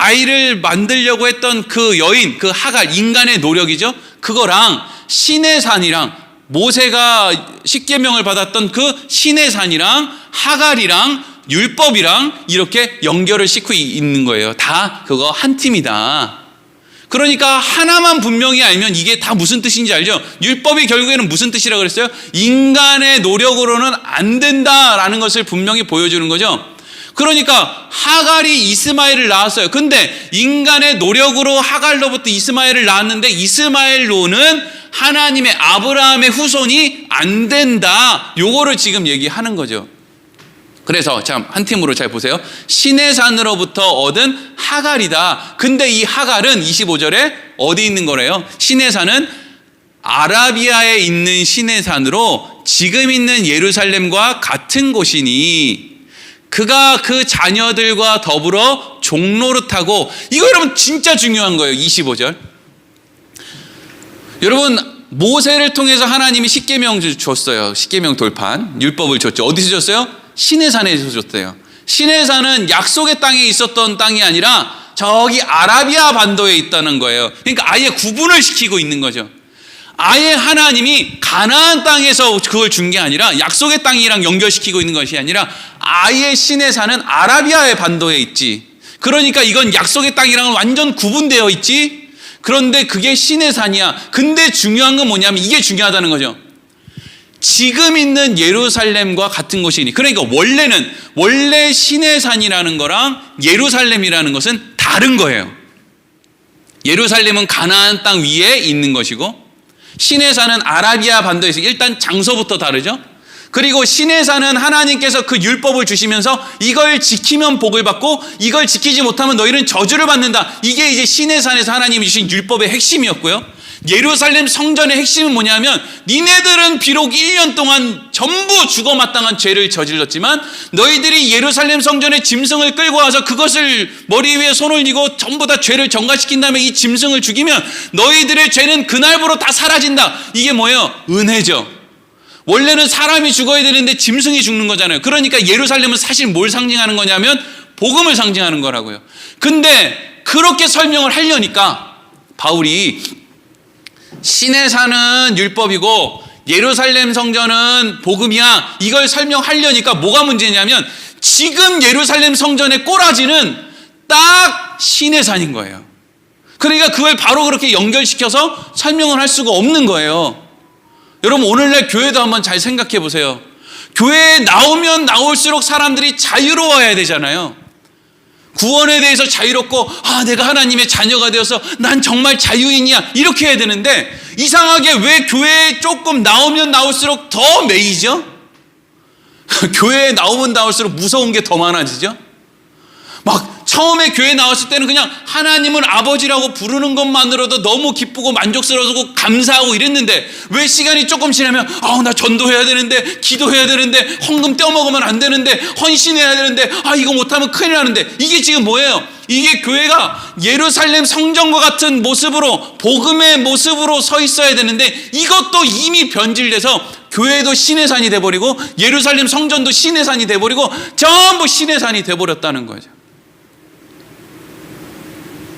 아이를 만들려고 했던 그 여인, 그 하갈, 인간의 노력이죠. 그거랑 시내산이랑 모세가 십계명을 받았던 그 시내산이랑 하갈이랑 율법이랑 이렇게 연결을 싣고 있는 거예요. 다 그거 한 팀이다. 그러니까 하나만 분명히 알면 이게 다 무슨 뜻인지 알죠? 율법이 결국에는 무슨 뜻이라고 그랬어요? 인간의 노력으로는 안 된다라는 것을 분명히 보여주는 거죠. 그러니까 하갈이 이스마엘을 낳았어요. 근데 인간의 노력으로 하갈로부터 이스마엘을 낳았는데 이스마엘로는 하나님의 아브라함의 후손이 안 된다. 요거를 지금 얘기하는 거죠. 그래서 참 한 팀으로 잘 보세요. 시내산으로부터 얻은 하갈이다. 근데 이 하갈은 25절에 어디 있는 거래요? 시내산은 아라비아에 있는 시내산으로 지금 있는 예루살렘과 같은 곳이니 그가 그 자녀들과 더불어 종노릇하고, 이거 여러분 진짜 중요한 거예요. 25절. 여러분, 모세를 통해서 하나님이 십계명 줬어요. 십계명 돌판, 율법을 줬죠. 어디서 줬어요? 시내산에서 줬대요. 시내산은 약속의 땅에 있었던 땅이 아니라 저기 아라비아 반도에 있다는 거예요. 그러니까 아예 구분을 시키고 있는 거죠. 아예 하나님이 가나안 땅에서 그걸 준 게 아니라 약속의 땅이랑 연결시키고 있는 것이 아니라 아예 시내산은 아라비아의 반도에 있지. 그러니까 이건 약속의 땅이랑은 완전 구분되어 있지. 그런데 그게 시내산이야. 근데 중요한 건 뭐냐면 이게 중요하다는 거죠. 지금 있는 예루살렘과 같은 곳이니, 그러니까 원래 시내산이라는 거랑 예루살렘이라는 것은 다른 거예요. 예루살렘은 가나안 땅 위에 있는 것이고 시내산은 아라비아 반도에서, 일단 장소부터 다르죠. 그리고 시내산은 하나님께서 그 율법을 주시면서 이걸 지키면 복을 받고 이걸 지키지 못하면 너희는 저주를 받는다. 이게 이제 시내산에서 하나님이 주신 율법의 핵심이었고요. 예루살렘 성전의 핵심은 뭐냐면 니네들은 비록 1년 동안 전부 죽어마땅한 죄를 저질렀지만 너희들이 예루살렘 성전의 짐승을 끌고 와서 그것을 머리 위에 손을 올리고 전부 다 죄를 전가시킨 다음에 이 짐승을 죽이면 너희들의 죄는 그날부로 다 사라진다. 이게 뭐예요? 은혜죠. 원래는 사람이 죽어야 되는데 짐승이 죽는 거잖아요. 그러니까 예루살렘은 사실 뭘 상징하는 거냐면 복음을 상징하는 거라고요. 근데 그렇게 설명을 하려니까 바울이 시내산은 율법이고 예루살렘 성전은 복음이야, 이걸 설명하려니까 뭐가 문제냐면 지금 예루살렘 성전의 꼬라지는 딱 시내산인 거예요. 그러니까 그걸 바로 그렇게 연결시켜서 설명을 할 수가 없는 거예요. 여러분, 오늘날 교회도 한번 잘 생각해 보세요. 교회에 나오면 나올수록 사람들이 자유로워야 되잖아요. 구원에 대해서 자유롭고, 내가 하나님의 자녀가 되어서 난 정말 자유인이야, 이렇게 해야 되는데 이상하게 왜 교회에 조금 나오면 나올수록 더 매이죠? 교회에 나오면 나올수록 무서운 게 더 많아지죠? 막 처음에 교회 나왔을 때는 그냥 하나님은 아버지라고 부르는 것만으로도 너무 기쁘고 만족스러워서 감사하고 이랬는데 왜 시간이 조금 지나면 나 전도해야 되는데, 기도해야 되는데, 헌금 떼어먹으면 안 되는데, 헌신해야 되는데, 이거 못하면 큰일 나는데, 이게 지금 뭐예요? 이게 교회가 예루살렘 성전과 같은 모습으로, 복음의 모습으로 서 있어야 되는데 이것도 이미 변질돼서 교회도 시내산이 돼버리고 예루살렘 성전도 시내산이 돼버리고 전부 시내산이 돼버렸다는 거죠.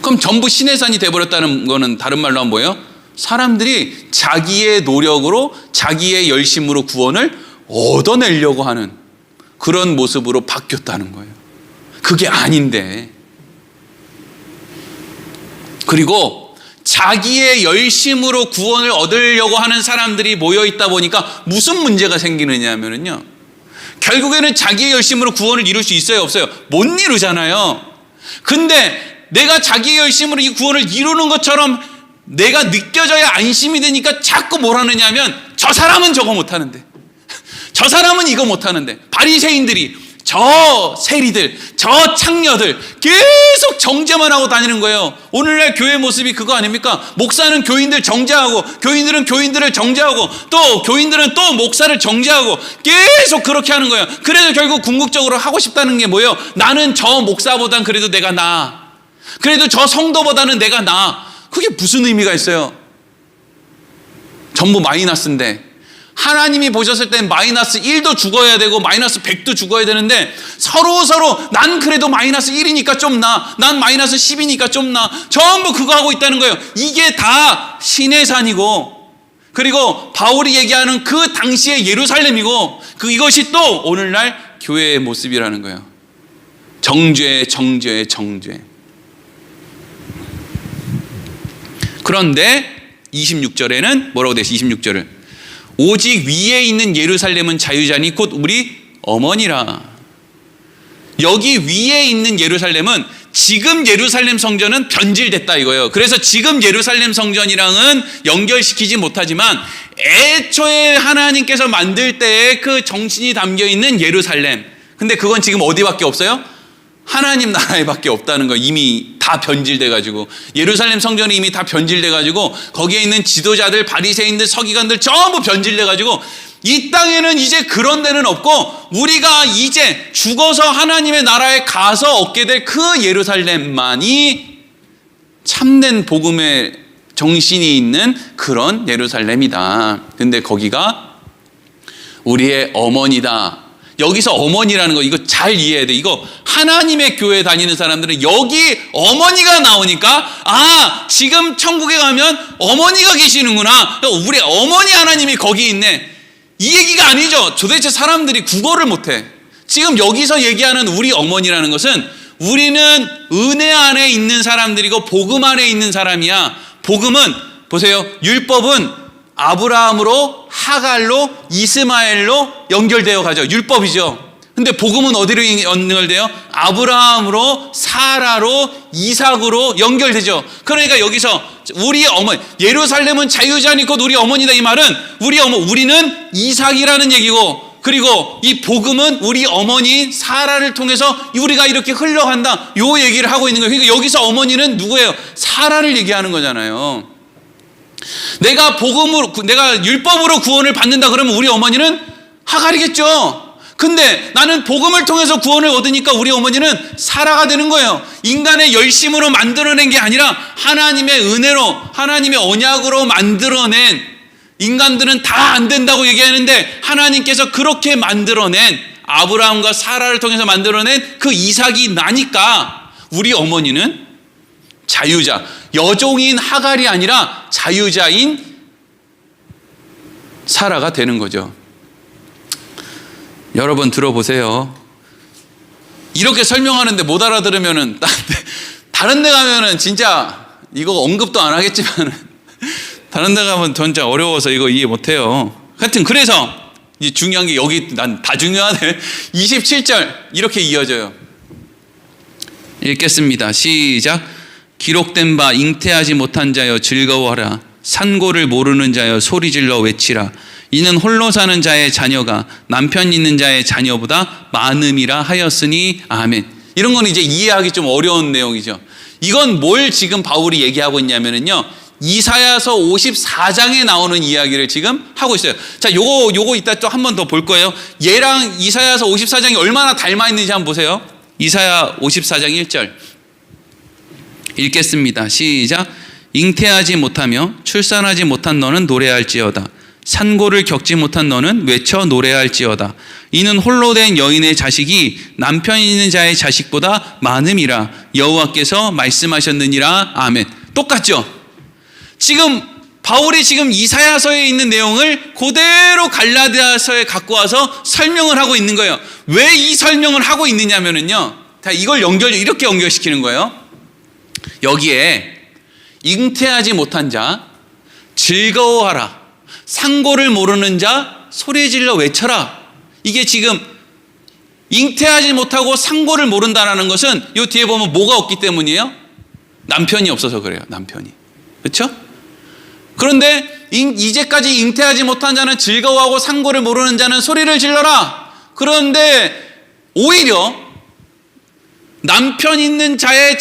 그럼 전부 시내산이 돼버렸다는 거는 다른 말로 하면 뭐예요? 사람들이 자기의 노력으로, 자기의 열심으로 구원을 얻어내려고 하는 그런 모습으로 바뀌었다는 거예요. 그게 아닌데. 그리고 자기의 열심으로 구원을 얻으려고 하는 사람들이 모여있다 보니까 무슨 문제가 생기느냐 하면요, 결국에는 자기의 열심으로 구원을 이룰 수 있어요, 없어요? 못 이루잖아요. 근데 내가 자기의 열심으로 이 구원을 이루는 것처럼 내가 느껴져야 안심이 되니까 자꾸 뭘 하느냐 하면 저 사람은 저거 못하는데, 저 사람은 이거 못하는데, 바리새인들이, 저 세리들, 저 창녀들 계속 정죄만 하고 다니는 거예요. 오늘날 교회 모습이 그거 아닙니까? 목사는 교인들 정죄하고, 교인들은 교인들을 정죄하고, 또 교인들은 또 목사를 정죄하고, 계속 그렇게 하는 거예요. 그래서 결국 궁극적으로 하고 싶다는 게 뭐예요? 나는 저 목사보단 그래도 내가 나아, 그래도 저 성도보다는 내가 나아. 그게 무슨 의미가 있어요? 전부 마이너스인데 하나님이 보셨을 땐 마이너스 1도 죽어야 되고 마이너스 100도 죽어야 되는데 서로 난 그래도 마이너스 1이니까 좀 나, 난 마이너스 10이니까 좀 나, 전부 그거 하고 있다는 거예요. 이게 다 신의 산이고, 그리고 바울이 얘기하는 그 당시의 예루살렘이고, 이것이 또 오늘날 교회의 모습이라는 거예요. 정죄. 그런데 26절에는 뭐라고 되어 있어요? 26절을 오직 위에 있는 예루살렘은 자유자니 곧 우리 어머니라. 여기 위에 있는 예루살렘은 지금 예루살렘 성전은 변질됐다 이거예요. 그래서 지금 예루살렘 성전이랑은 연결시키지 못하지만 애초에 하나님께서 만들 때의 그 정신이 담겨 있는 예루살렘, 근데 그건 지금 어디밖에 없어요? 하나님 나라에밖에 없다는 거. 이미 다 변질돼가지고, 예루살렘 성전이 이미 다 변질돼가지고 거기에 있는 지도자들, 바리새인들, 서기관들 전부 변질돼가지고 이 땅에는 이제 그런 데는 없고, 우리가 이제 죽어서 하나님의 나라에 가서 얻게 될 그 예루살렘만이 참된 복음의 정신이 있는 그런 예루살렘이다. 근데 거기가 우리의 어머니다. 여기서 어머니라는 거, 이거 잘 이해해야 돼. 이거 하나님의 교회 다니는 사람들은 여기 어머니가 나오니까, 지금 천국에 가면 어머니가 계시는구나, 우리 어머니 하나님이 거기 있네, 이 얘기가 아니죠. 도대체 사람들이 국어를 못해. 지금 여기서 얘기하는 우리 어머니라는 것은 우리는 은혜 안에 있는 사람들이고 복음 안에 있는 사람이야. 복음은 보세요, 율법은 아브라함으로, 하갈로, 이스마엘로 연결되어 가죠. 율법이죠. 근데 복음은 어디로 연결돼요? 아브라함으로, 사라로, 이삭으로 연결되죠. 그러니까 여기서 우리 어머니, 예루살렘은 자유자니 곧 우리 어머니다, 이 말은 우리는 이삭이라는 얘기고, 그리고 이 복음은 우리 어머니 사라를 통해서 우리가 이렇게 흘러간다, 요 얘기를 하고 있는 거예요. 그러니까 여기서 어머니는 누구예요? 사라를 얘기하는 거잖아요. 내가 율법으로 구원을 받는다 그러면 우리 어머니는 하갈이겠죠. 근데 나는 복음을 통해서 구원을 얻으니까 우리 어머니는 사라가 되는 거예요. 인간의 열심으로 만들어낸 게 아니라 하나님의 은혜로, 하나님의 언약으로 만들어낸, 인간들은 다 안 된다고 얘기하는데 하나님께서 그렇게 만들어낸, 아브라함과 사라를 통해서 만들어낸 그 이삭이 나니까 우리 어머니는 자유자, 여종인 하갈이 아니라 자유자인 사라가 되는 거죠. 여러분 들어보세요. 이렇게 설명하는데 못 알아들으면은 다른 데 가면은 진짜 이거 언급도 안 하겠지만 다른 데 가면 진짜 어려워서 이거 이해 못 해요. 하여튼 그래서 중요한 게 여기, 난 다 중요하네. 27절 이렇게 이어져요. 읽겠습니다. 시작. 기록된 바 잉태하지 못한 자여 즐거워하라. 산고를 모르는 자여 소리질러 외치라. 이는 홀로 사는 자의 자녀가 남편 있는 자의 자녀보다 많음이라 하였으니 아멘. 이런 건 이제 이해하기 좀 어려운 내용이죠. 이건 뭘 지금 바울이 얘기하고 있냐면요, 이사야서 54장에 나오는 이야기를 지금 하고 있어요. 자, 요거 이따 또 한 번 더 볼 거예요. 얘랑 이사야서 54장이 얼마나 닮아 있는지 한번 보세요. 이사야 54장 1절 읽겠습니다. 시작. 잉태하지 못하며 출산하지 못한 너는 노래할지어다. 산고를 겪지 못한 너는 외쳐 노래할지어다. 이는 홀로 된 여인의 자식이 남편 있는 자의 자식보다 많음이라 여호와께서 말씀하셨느니라. 아멘. 똑같죠? 지금 바울이 지금 이사야서에 있는 내용을 그대로 갈라디아서에 갖고 와서 설명을 하고 있는 거예요. 왜 이 설명을 하고 있느냐면요, 이걸 이렇게 연결시키는 거예요. 여기에 잉태하지 못한 자 즐거워하라, 상고를 모르는 자 소리질러 외쳐라. 이게 지금 잉태하지 못하고 상고를 모른다라는 것은 이 뒤에 보면 뭐가 없기 때문이에요? 남편이 없어서 그래요. 남편이. 그렇죠? 그런데 이제까지 잉태하지 못한 자는 즐거워하고 상고를 모르는 자는 소리를 질러라. 그런데 오히려 남편 있는 자의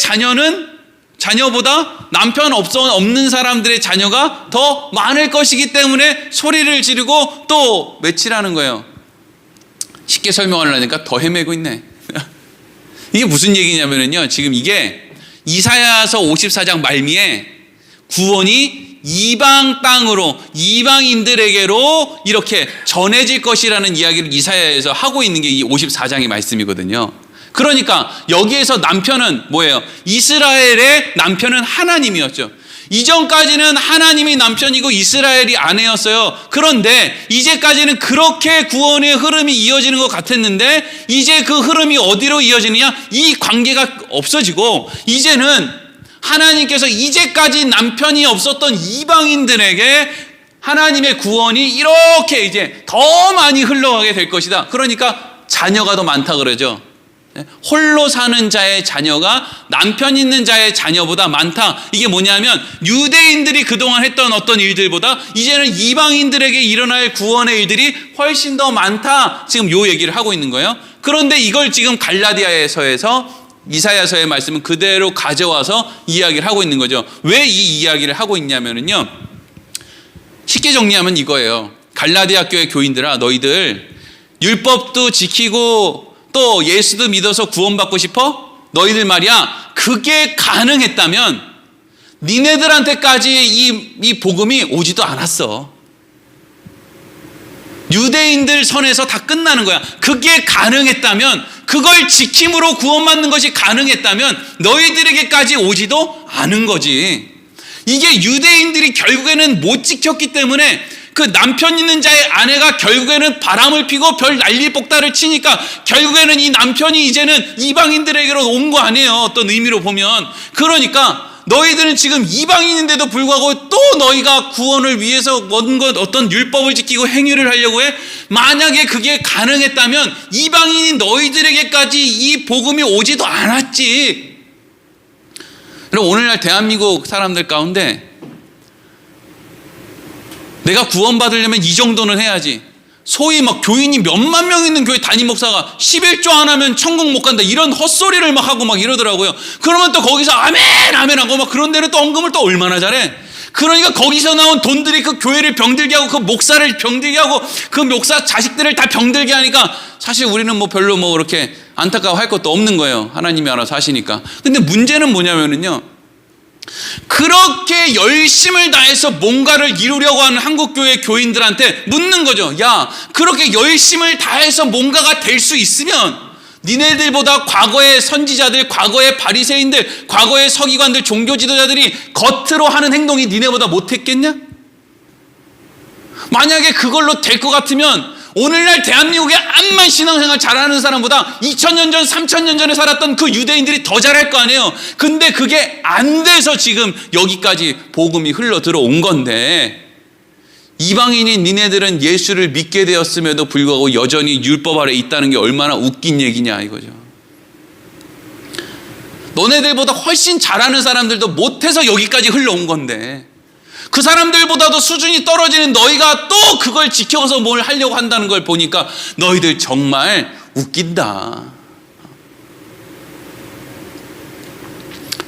자녀보다 남편 없는 사람들의 자녀가 더 많을 것이기 때문에 소리를 지르고 또 외치라는 거예요. 쉽게 설명하려니까 더 헤매고 있네. 이게 무슨 얘기냐면요, 지금 이게 이사야서 54장 말미에 구원이 이방 땅으로, 이방인들에게로 이렇게 전해질 것이라는 이야기를 이사야에서 하고 있는 게 이 54장의 말씀이거든요. 그러니까 여기에서 남편은 뭐예요? 이스라엘의 남편은 하나님이었죠. 이전까지는 하나님이 남편이고 이스라엘이 아내였어요. 그런데 이제까지는 그렇게 구원의 흐름이 이어지는 것 같았는데 이제 그 흐름이 어디로 이어지느냐? 이 관계가 없어지고 이제는 하나님께서 이제까지 남편이 없었던 이방인들에게 하나님의 구원이 이렇게 이제 더 많이 흘러가게 될 것이다. 그러니까 자녀가 더 많다 그러죠. 홀로 사는 자의 자녀가 남편 있는 자의 자녀보다 많다. 이게 뭐냐면 유대인들이 그동안 했던 어떤 일들보다 이제는 이방인들에게 일어날 구원의 일들이 훨씬 더 많다. 지금 요 얘기를 하고 있는 거예요. 그런데 이걸 지금 갈라디아서에서 이사야서의 말씀은 그대로 가져와서 이야기를 하고 있는 거죠. 왜 이 이야기를 하고 있냐면요, 쉽게 정리하면 이거예요. 갈라디아 교회 교인들아, 너희들 율법도 지키고 또 예수도 믿어서 구원받고 싶어? 너희들 말이야, 그게 가능했다면 니네들한테까지 이 복음이 오지도 않았어. 유대인들 선에서 다 끝나는 거야. 그게 가능했다면, 그걸 지킴으로 구원받는 것이 가능했다면 너희들에게까지 오지도 않은 거지. 이게 유대인들이 결국에는 못 지켰기 때문에 그 남편 있는 자의 아내가 결국에는 바람을 피고 별 난리 폭달을 치니까 결국에는 이 남편이 이제는 이방인들에게로 온 거 아니에요. 어떤 의미로 보면. 그러니까 너희들은 지금 이방인인데도 불구하고 또 너희가 구원을 위해서 어떤 율법을 지키고 행위를 하려고 해? 만약에 그게 가능했다면 이방인인 너희들에게까지 이 복음이 오지도 않았지. 그럼 오늘날 대한민국 사람들 가운데 내가 구원받으려면 이 정도는 해야지. 소위 막 교인이 몇만 명 있는 교회 담임 목사가 11조 안 하면 천국 못 간다 이런 헛소리를 막 하고 막 이러더라고요. 그러면 또 거기서 아멘 아멘 하고 막 그런 데는 또 언금을 또 얼마나 잘해. 그러니까 거기서 나온 돈들이 그 교회를 병들게 하고 그 목사를 병들게 하고 그 목사 자식들을 다 병들게 하니까 사실 우리는 뭐 별로 뭐 그렇게 안타까워할 것도 없는 거예요. 하나님이 알아서 하시니까. 근데 문제는 뭐냐면은요, 그렇게 열심을 다해서 뭔가를 이루려고 하는 한국교회 교인들한테 묻는 거죠. 야, 그렇게 열심을 다해서 뭔가가 될 수 있으면 니네들보다 과거의 선지자들, 과거의 바리새인들, 과거의 서기관들, 종교 지도자들이 겉으로 하는 행동이 니네보다 못했겠냐? 만약에 그걸로 될 것 같으면 오늘날 대한민국의 암만 신앙생활 잘하는 사람보다 2000년 전, 3000년 전에 살았던 그 유대인들이 더 잘할 거 아니에요. 근데 그게 안 돼서 지금 여기까지 복음이 흘러 들어온 건데, 이방인인 니네들은 예수를 믿게 되었음에도 불구하고 여전히 율법 아래 있다는 게 얼마나 웃긴 얘기냐 이거죠. 너네들보다 훨씬 잘하는 사람들도 못해서 여기까지 흘러온 건데, 그 사람들보다도 수준이 떨어지는 너희가 또 그걸 지켜서 뭘 하려고 한다는 걸 보니까 너희들 정말 웃긴다.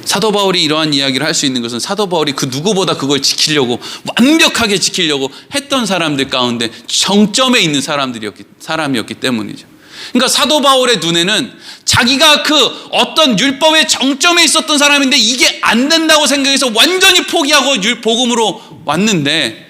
사도 바울이 이러한 이야기를 할 수 있는 것은 사도 바울이 그 누구보다 그걸 지키려고, 완벽하게 지키려고 했던 사람들 가운데 정점에 있는 사람이었기 때문이죠. 그러니까 사도 바울의 눈에는 자기가 그 어떤 율법의 정점에 있었던 사람인데 이게 안 된다고 생각해서 완전히 포기하고 복음으로 왔는데,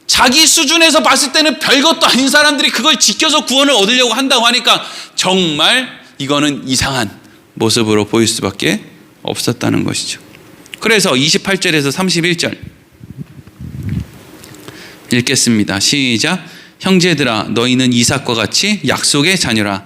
자기 수준에서 봤을 때는 별것도 아닌 사람들이 그걸 지켜서 구원을 얻으려고 한다고 하니까 정말 이거는 이상한 모습으로 보일 수밖에 없었다는 것이죠. 그래서 28절에서 31절 읽겠습니다. 시작. 형제들아, 너희는 이삭과 같이 약속의 자녀라.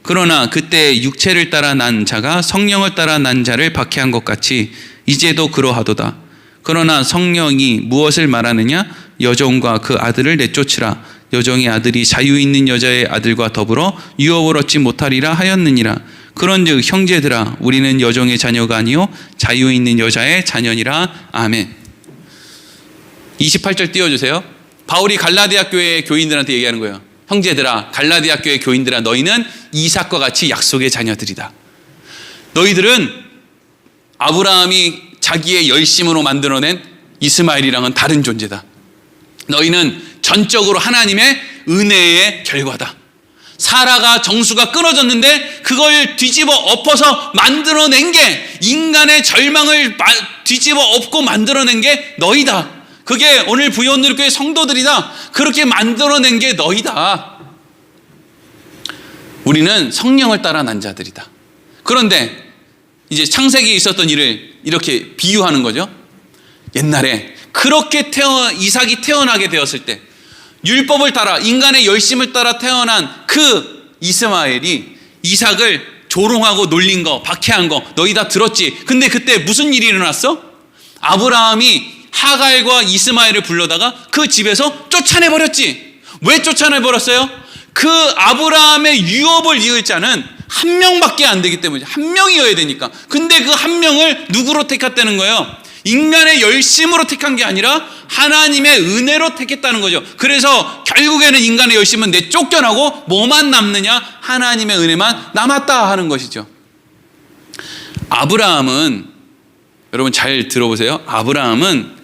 그러나 그때 육체를 따라 난 자가 성령을 따라 난 자를 박해한 것 같이 이제도 그러하도다. 그러나 성령이 무엇을 말하느냐? 여종과 그 아들을 내쫓으라. 여종의 아들이 자유 있는 여자의 아들과 더불어 유업을 얻지 못하리라 하였느니라. 그런즉 형제들아, 우리는 여종의 자녀가 아니요 자유 있는 여자의 자녀니라. 아멘. 28절 띄워주세요. 바울이 갈라디아 교회 교인들한테 얘기하는 거예요. 형제들아, 갈라디아 교회 교인들아, 너희는 이삭과 같이 약속의 자녀들이다. 너희들은 아브라함이 자기의 열심으로 만들어낸 이스마엘이랑은 다른 존재다. 너희는 전적으로 하나님의 은혜의 결과다. 사라가 정수가 끊어졌는데 그걸 뒤집어 엎어서 만들어낸 게, 인간의 절망을 뒤집어 엎고 만들어낸 게 너희다. 그게 오늘 부여온누리교회 성도들이다. 그렇게 만들어낸 게 너희다. 우리는 성령을 따라 난 자들이다. 그런데 이제 창세기에 있었던 일을 이렇게 비유하는 거죠. 옛날에 그렇게 이삭이 태어나게 되었을 때, 율법을 따라 인간의 열심을 따라 태어난 그 이스마엘이 이삭을 조롱하고 놀린 거, 박해한 거 너희 다 들었지. 근데 그때 무슨 일이 일어났어? 아브라함이 하갈과 이스마엘을 불러다가 그 집에서 쫓아내버렸지. 왜 쫓아내버렸어요? 그 아브라함의 유업을 이을 자는 한 명밖에 안 되기 때문이죠. 한 명이어야 되니까. 근데 그 한 명을 누구로 택했다는 거예요? 인간의 열심으로 택한 게 아니라 하나님의 은혜로 택했다는 거죠. 그래서 결국에는 인간의 열심은 쫓겨나고 뭐만 남느냐? 하나님의 은혜만 남았다 하는 것이죠. 아브라함은, 여러분 잘 들어보세요. 아브라함은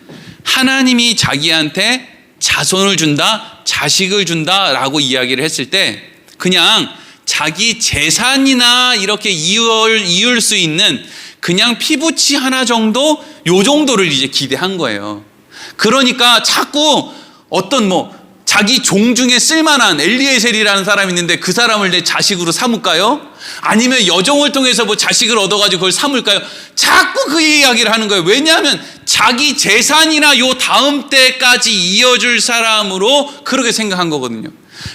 하나님이 자기한테 자손을 준다, 자식을 준다라고 이야기를 했을 때 그냥 자기 재산이나 이렇게 이을 수 있는 그냥 피부치 하나 정도, 요 정도를 이제 기대한 거예요. 그러니까 자꾸 어떤 자기 종 중에 쓸만한 엘리에셀이라는 사람이 있는데 그 사람을 내 자식으로 삼을까요? 아니면 여종을 통해서 자식을 얻어가지고 그걸 삼을까요? 자꾸 그 이야기를 하는 거예요. 왜냐하면 자기 재산이나 요 다음 때까지 이어줄 사람으로 그렇게 생각한 거거든요.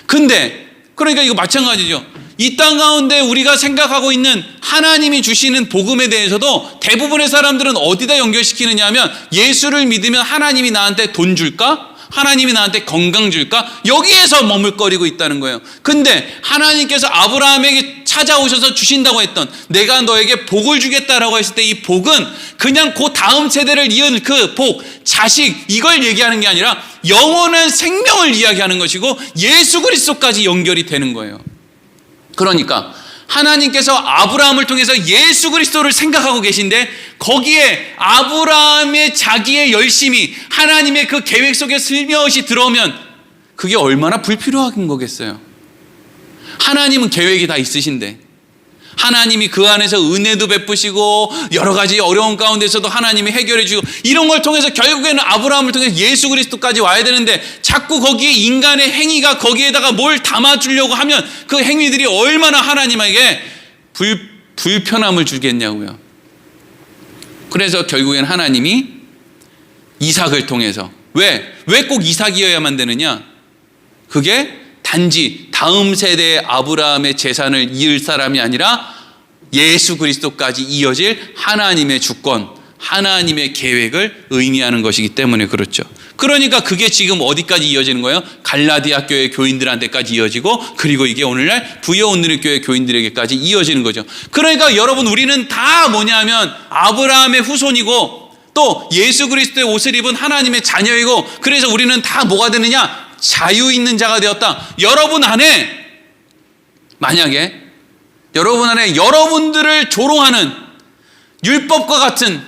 근데 그러니까 이거 마찬가지죠. 이 땅 가운데 우리가 생각하고 있는 하나님이 주시는 복음에 대해서도 대부분의 사람들은 어디다 연결시키느냐 하면, 예수를 믿으면 하나님이 나한테 돈 줄까? 하나님이 나한테 건강 줄까? 여기에서 머물거리고 있다는 거예요. 근데 하나님께서 아브라함에게 찾아오셔서 주신다고 했던, 내가 너에게 복을 주겠다라고 했을 때 이 복은 그냥 그 다음 세대를 이은 그 복, 자식, 이걸 얘기하는 게 아니라 영원한 생명을 이야기하는 것이고 예수 그리스도까지 연결이 되는 거예요. 그러니까 하나님께서 아브라함을 통해서 예수 그리스도를 생각하고 계신데, 거기에 아브라함의 자기의 열심이 하나님의 그 계획 속에 슬며시 들어오면 그게 얼마나 불필요한 거겠어요. 하나님은 계획이 다 있으신데, 하나님이 그 안에서 은혜도 베푸시고 여러 가지 어려운 가운데서도 하나님이 해결해 주고, 이런 걸 통해서 결국에는 아브라함을 통해서 예수 그리스도까지 와야 되는데, 자꾸 거기에 인간의 행위가 거기에다가 뭘 담아주려고 하면 그 행위들이 얼마나 하나님에게 불편함을 주겠냐고요. 그래서 결국에는 하나님이 이삭을 통해서, 왜 꼭 이삭이어야만 되느냐? 그게 단지 다음 세대의 아브라함의 재산을 이을 사람이 아니라 예수 그리스도까지 이어질 하나님의 주권, 하나님의 계획을 의미하는 것이기 때문에 그렇죠. 그러니까 그게 지금 어디까지 이어지는 거예요? 갈라디아 교회 교인들한테까지 이어지고, 그리고 이게 오늘날 부여온누리교회 교인들에게까지 이어지는 거죠. 그러니까 여러분, 우리는 다 뭐냐면 아브라함의 후손이고 또 예수 그리스도의 옷을 입은 하나님의 자녀이고, 그래서 우리는 다 뭐가 되느냐? 자유 있는 자가 되었다. 여러분 안에, 만약에 여러분 안에 여러분들을 조롱하는 율법과 같은,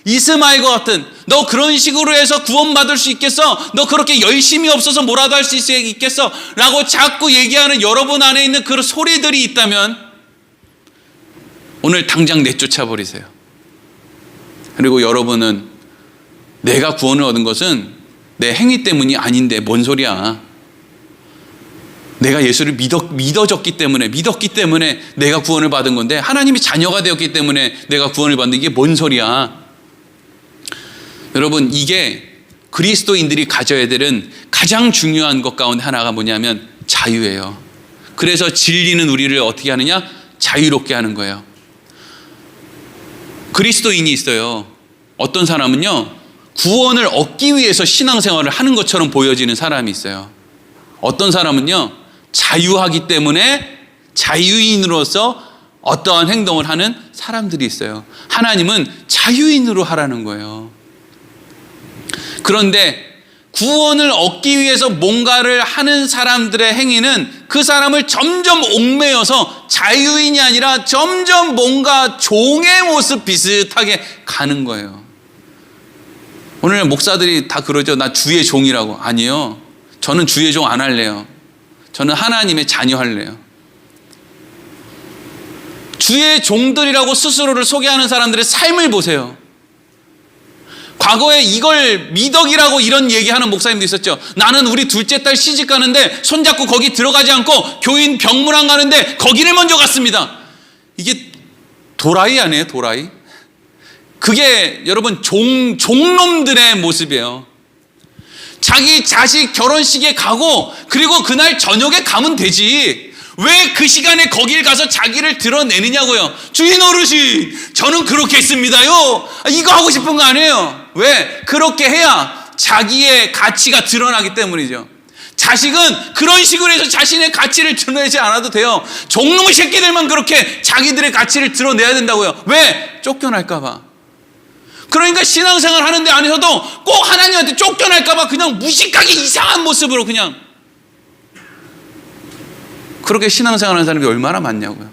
이스마엘과 같은, 너 그런 식으로 해서 구원받을 수 있겠어? 너 그렇게 열심히 없어서 뭐라도 할 수 있겠어? 라고 자꾸 얘기하는 여러분 안에 있는 그런 소리들이 있다면 오늘 당장 내쫓아 버리세요. 그리고 여러분은 내가 구원을 얻은 것은 내 행위 때문이 아닌데 뭔 소리야. 내가 예수를 믿었기 때문에 내가 구원을 받은 건데, 하나님이 자녀가 되었기 때문에 내가 구원을 받는 게 뭔 소리야. 여러분, 이게 그리스도인들이 가져야 되는 가장 중요한 것 가운데 하나가 뭐냐면 자유예요. 그래서 진리는 우리를 어떻게 하느냐? 자유롭게 하는 거예요. 그리스도인이 있어요. 어떤 사람은요, 구원을 얻기 위해서 신앙생활을 하는 것처럼 보여지는 사람이 있어요. 어떤 사람은요, 자유하기 때문에 자유인으로서 어떠한 행동을 하는 사람들이 있어요. 하나님은 자유인으로 하라는 거예요. 그런데 구원을 얻기 위해서 뭔가를 하는 사람들의 행위는 그 사람을 점점 옥매여서 자유인이 아니라 점점 뭔가 종의 모습 비슷하게 가는 거예요. 오늘 목사들이 다 그러죠. 나 주의 종이라고. 아니요. 저는 주의 종 안 할래요. 저는 하나님의 자녀 할래요. 주의 종들이라고 스스로를 소개하는 사람들의 삶을 보세요. 과거에 이걸 미덕이라고 이런 얘기하는 목사님도 있었죠. 나는 우리 둘째 딸 시집 가는데 손잡고 거기 들어가지 않고 교인 병문안 가는데 거기를 먼저 갔습니다. 이게 도라이 아니에요, 도라이? 그게 여러분 종놈들의 모습이에요. 자기 자식 결혼식에 가고 그리고 그날 저녁에 가면 되지. 왜 그 시간에 거길 가서 자기를 드러내느냐고요. 주인 어르신, 저는 그렇게 했습니다요. 이거 하고 싶은 거 아니에요. 왜? 그렇게 해야 자기의 가치가 드러나기 때문이죠. 자식은 그런 식으로 해서 자신의 가치를 드러내지 않아도 돼요. 종놈의 새끼들만 그렇게 자기들의 가치를 드러내야 된다고요. 왜? 쫓겨날까 봐. 그러니까 신앙생활 하는 데 안에서도 꼭 하나님한테 쫓겨날까 봐 그냥 무식하게 이상한 모습으로 그냥 그렇게 신앙생활 하는 사람이 얼마나 많냐고요.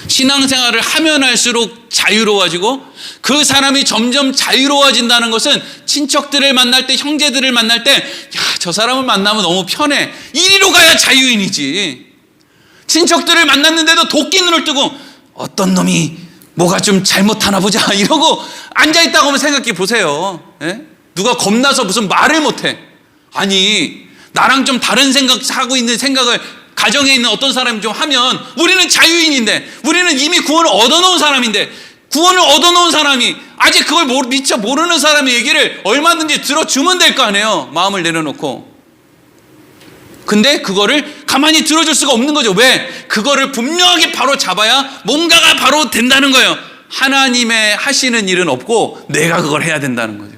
신앙생활을 하면 할수록 자유로워지고 그 사람이 점점 자유로워진다는 것은 친척들을 만날 때, 형제들을 만날 때, 저 사람을 만나면 너무 편해. 이리로 가야 자유인이지. 친척들을 만났는데도 도끼 눈을 뜨고 어떤 놈이 뭐가 좀 잘못하나 보자 이러고 앉아있다고 하면 생각해 보세요. 예? 누가 겁나서 무슨 말을 못해. 아니, 나랑 좀 다른 생각하고 있는 생각을 가정에 있는 어떤 사람이 좀 하면 우리는 자유인인데, 우리는 이미 구원을 얻어놓은 사람인데, 구원을 얻어놓은 사람이 아직 그걸 미처 모르는 사람의 얘기를 얼마든지 들어주면 될 거 아니에요. 마음을 내려놓고. 근데 그거를 가만히 들어줄 수가 없는 거죠. 왜? 그거를 분명하게 바로 잡아야 뭔가가 바로 된다는 거예요. 하나님의 하시는 일은 없고 내가 그걸 해야 된다는 거죠.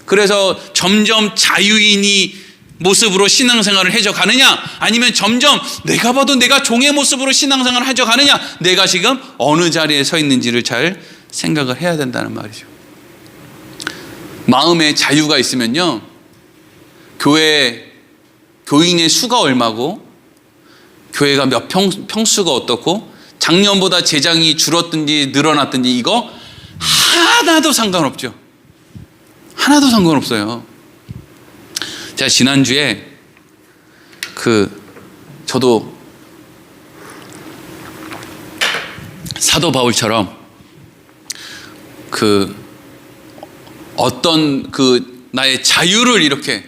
그래서 점점 자유인이 모습으로 신앙생활을 해져 가느냐, 아니면 점점 내가 봐도 내가 종의 모습으로 신앙생활을 해져 가느냐, 내가 지금 어느 자리에 서 있는지를 잘 생각을 해야 된다는 말이죠. 마음에 자유가 있으면요, 교인의 수가 얼마고 교회가 몇 평수가 어떻고 작년보다 재장이 줄었든지 늘어났든지 이거 하나도 상관없죠. 하나도 상관없어요. 제가 지난주에 저도 사도 바울처럼 어떤 나의 자유를 이렇게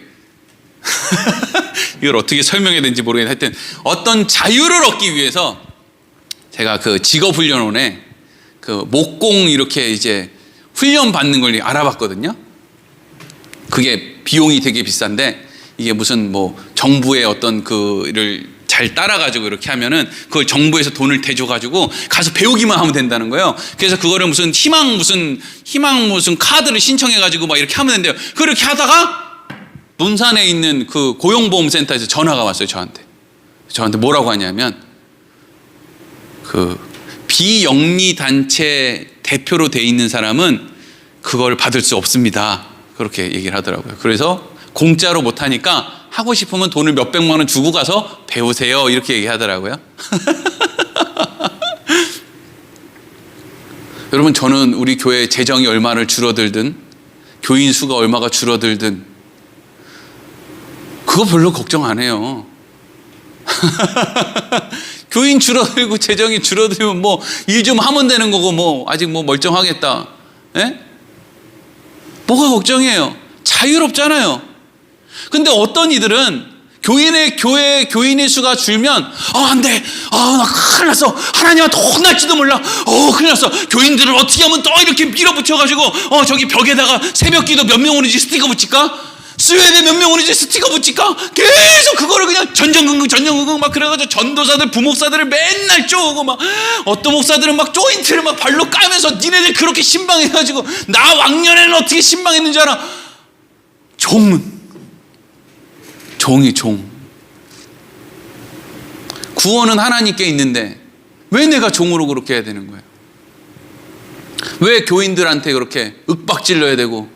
이걸 어떻게 설명해야 되는지 모르겠는데 하여튼 어떤 자유를 얻기 위해서 제가 직업훈련원에 목공 이렇게 이제 훈련 받는 걸 알아봤거든요. 그게 비용이 되게 비싼데 이게 무슨 정부의 어떤 그를 잘 따라가지고 이렇게 하면은 그걸 정부에서 돈을 대줘가지고 가서 배우기만 하면 된다는 거예요. 그래서 그거를 무슨 희망 카드를 신청해가지고 막 이렇게 하면 된대요. 그렇게 하다가 논산에 있는 고용보험센터에서 전화가 왔어요. 저한테 뭐라고 하냐면 비영리 단체 대표로 돼 있는 사람은 그걸 받을 수 없습니다. 그렇게 얘기를 하더라고요. 그래서 공짜로 못하니까 하고 싶으면 돈을 몇백만 원 주고 가서 배우세요. 이렇게 얘기하더라고요. 여러분, 저는 우리 교회 재정이 얼마를 줄어들든 교인 수가 얼마가 줄어들든 그거 별로 걱정 안 해요. 교인 줄어들고 재정이 줄어들면 일 좀 하면 되는 거고 아직 멀쩡하겠다. 예? 뭐가 걱정이에요? 자유롭잖아요. 근데 어떤 이들은 교인의 수가 줄면 안 돼. 나 큰일 났어. 하나님한테 혼날지도 몰라. 큰일 났어. 교인들을 어떻게 하면 또 이렇게 밀어붙여가지고 저기 벽에다가 새벽기도 몇 명 오는지 스티커 붙일까? 스웨덴 몇 명 오는지 스티커 붙일까? 계속 그거를 그냥 전전긍긍 막 그래가지고 전도사들, 부목사들을 맨날 쪼고 어떤 목사들은 조인트를 발로 까면서 니네들 그렇게 신방해가지고 나 왕년에는 어떻게 신방했는 줄 알아? 종이 종. 구원은 하나님께 있는데 왜 내가 종으로 그렇게 해야 되는 거예요? 왜 교인들한테 그렇게 윽박질러야 되고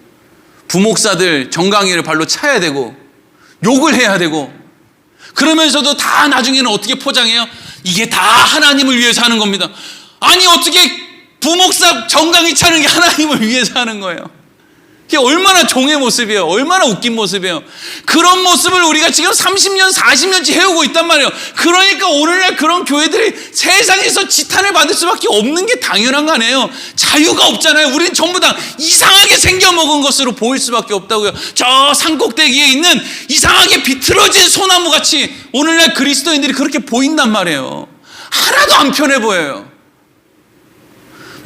부목사들 정강이를 발로 차야 되고 욕을 해야 되고 그러면서도 다 나중에는 어떻게 포장해요? 이게 다 하나님을 위해서 하는 겁니다. 아니, 어떻게 부목사 정강이 차는 게 하나님을 위해서 하는 거예요? 이게 얼마나 종의 모습이에요. 얼마나 웃긴 모습이에요. 그런 모습을 우리가 지금 30년, 40년째 해오고 있단 말이에요. 그러니까 오늘날 그런 교회들이 세상에서 지탄을 받을 수밖에 없는 게 당연한 거 아니에요. 자유가 없잖아요. 우린 전부 다 이상하게 생겨먹은 것으로 보일 수밖에 없다고요. 저 산꼭대기에 있는 이상하게 비틀어진 소나무같이 오늘날 그리스도인들이 그렇게 보인단 말이에요. 하나도 안 편해 보여요.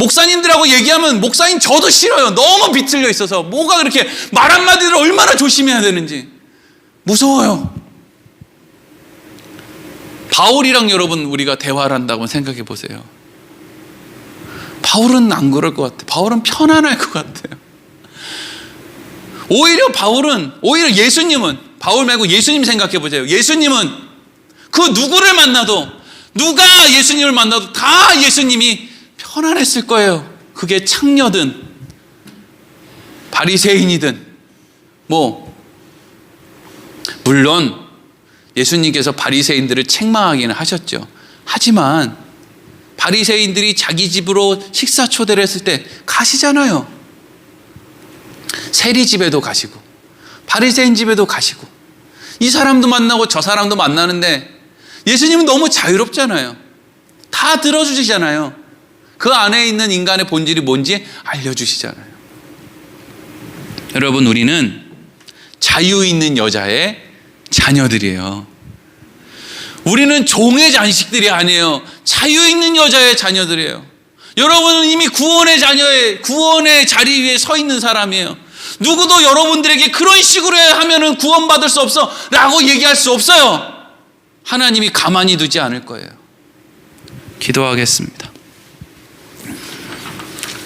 목사님들하고 얘기하면 목사님 저도 싫어요. 너무 비틀려 있어서 뭐가 그렇게 말 한마디를 얼마나 조심해야 되는지 무서워요. 바울이랑 여러분 우리가 대화를 한다고 생각해 보세요. 바울은 안 그럴 것 같아요. 바울은 편안할 것 같아요. 오히려 예수님은, 바울 말고 예수님 생각해 보세요. 예수님은 그 누구를 만나도, 누가 예수님을 만나도 다 예수님이 편안했을 거예요. 그게 창녀든 바리새인이든 물론 예수님께서 바리새인들을 책망하기는 하셨죠. 하지만 바리새인들이 자기 집으로 식사 초대를 했을 때 가시잖아요. 세리 집에도 가시고 바리새인 집에도 가시고 이 사람도 만나고 저 사람도 만나는데 예수님은 너무 자유롭잖아요. 다 들어주시잖아요. 그 안에 있는 인간의 본질이 뭔지 알려주시잖아요. 여러분, 우리는 자유 있는 여자의 자녀들이에요. 우리는 종의 자식들이 아니에요. 자유 있는 여자의 자녀들이에요. 여러분은 이미 구원의 자리 위에 서 있는 사람이에요. 누구도 여러분들에게 그런 식으로 하면은 구원받을 수 없어 라고 얘기할 수 없어요. 하나님이 가만히 두지 않을 거예요. 기도하겠습니다.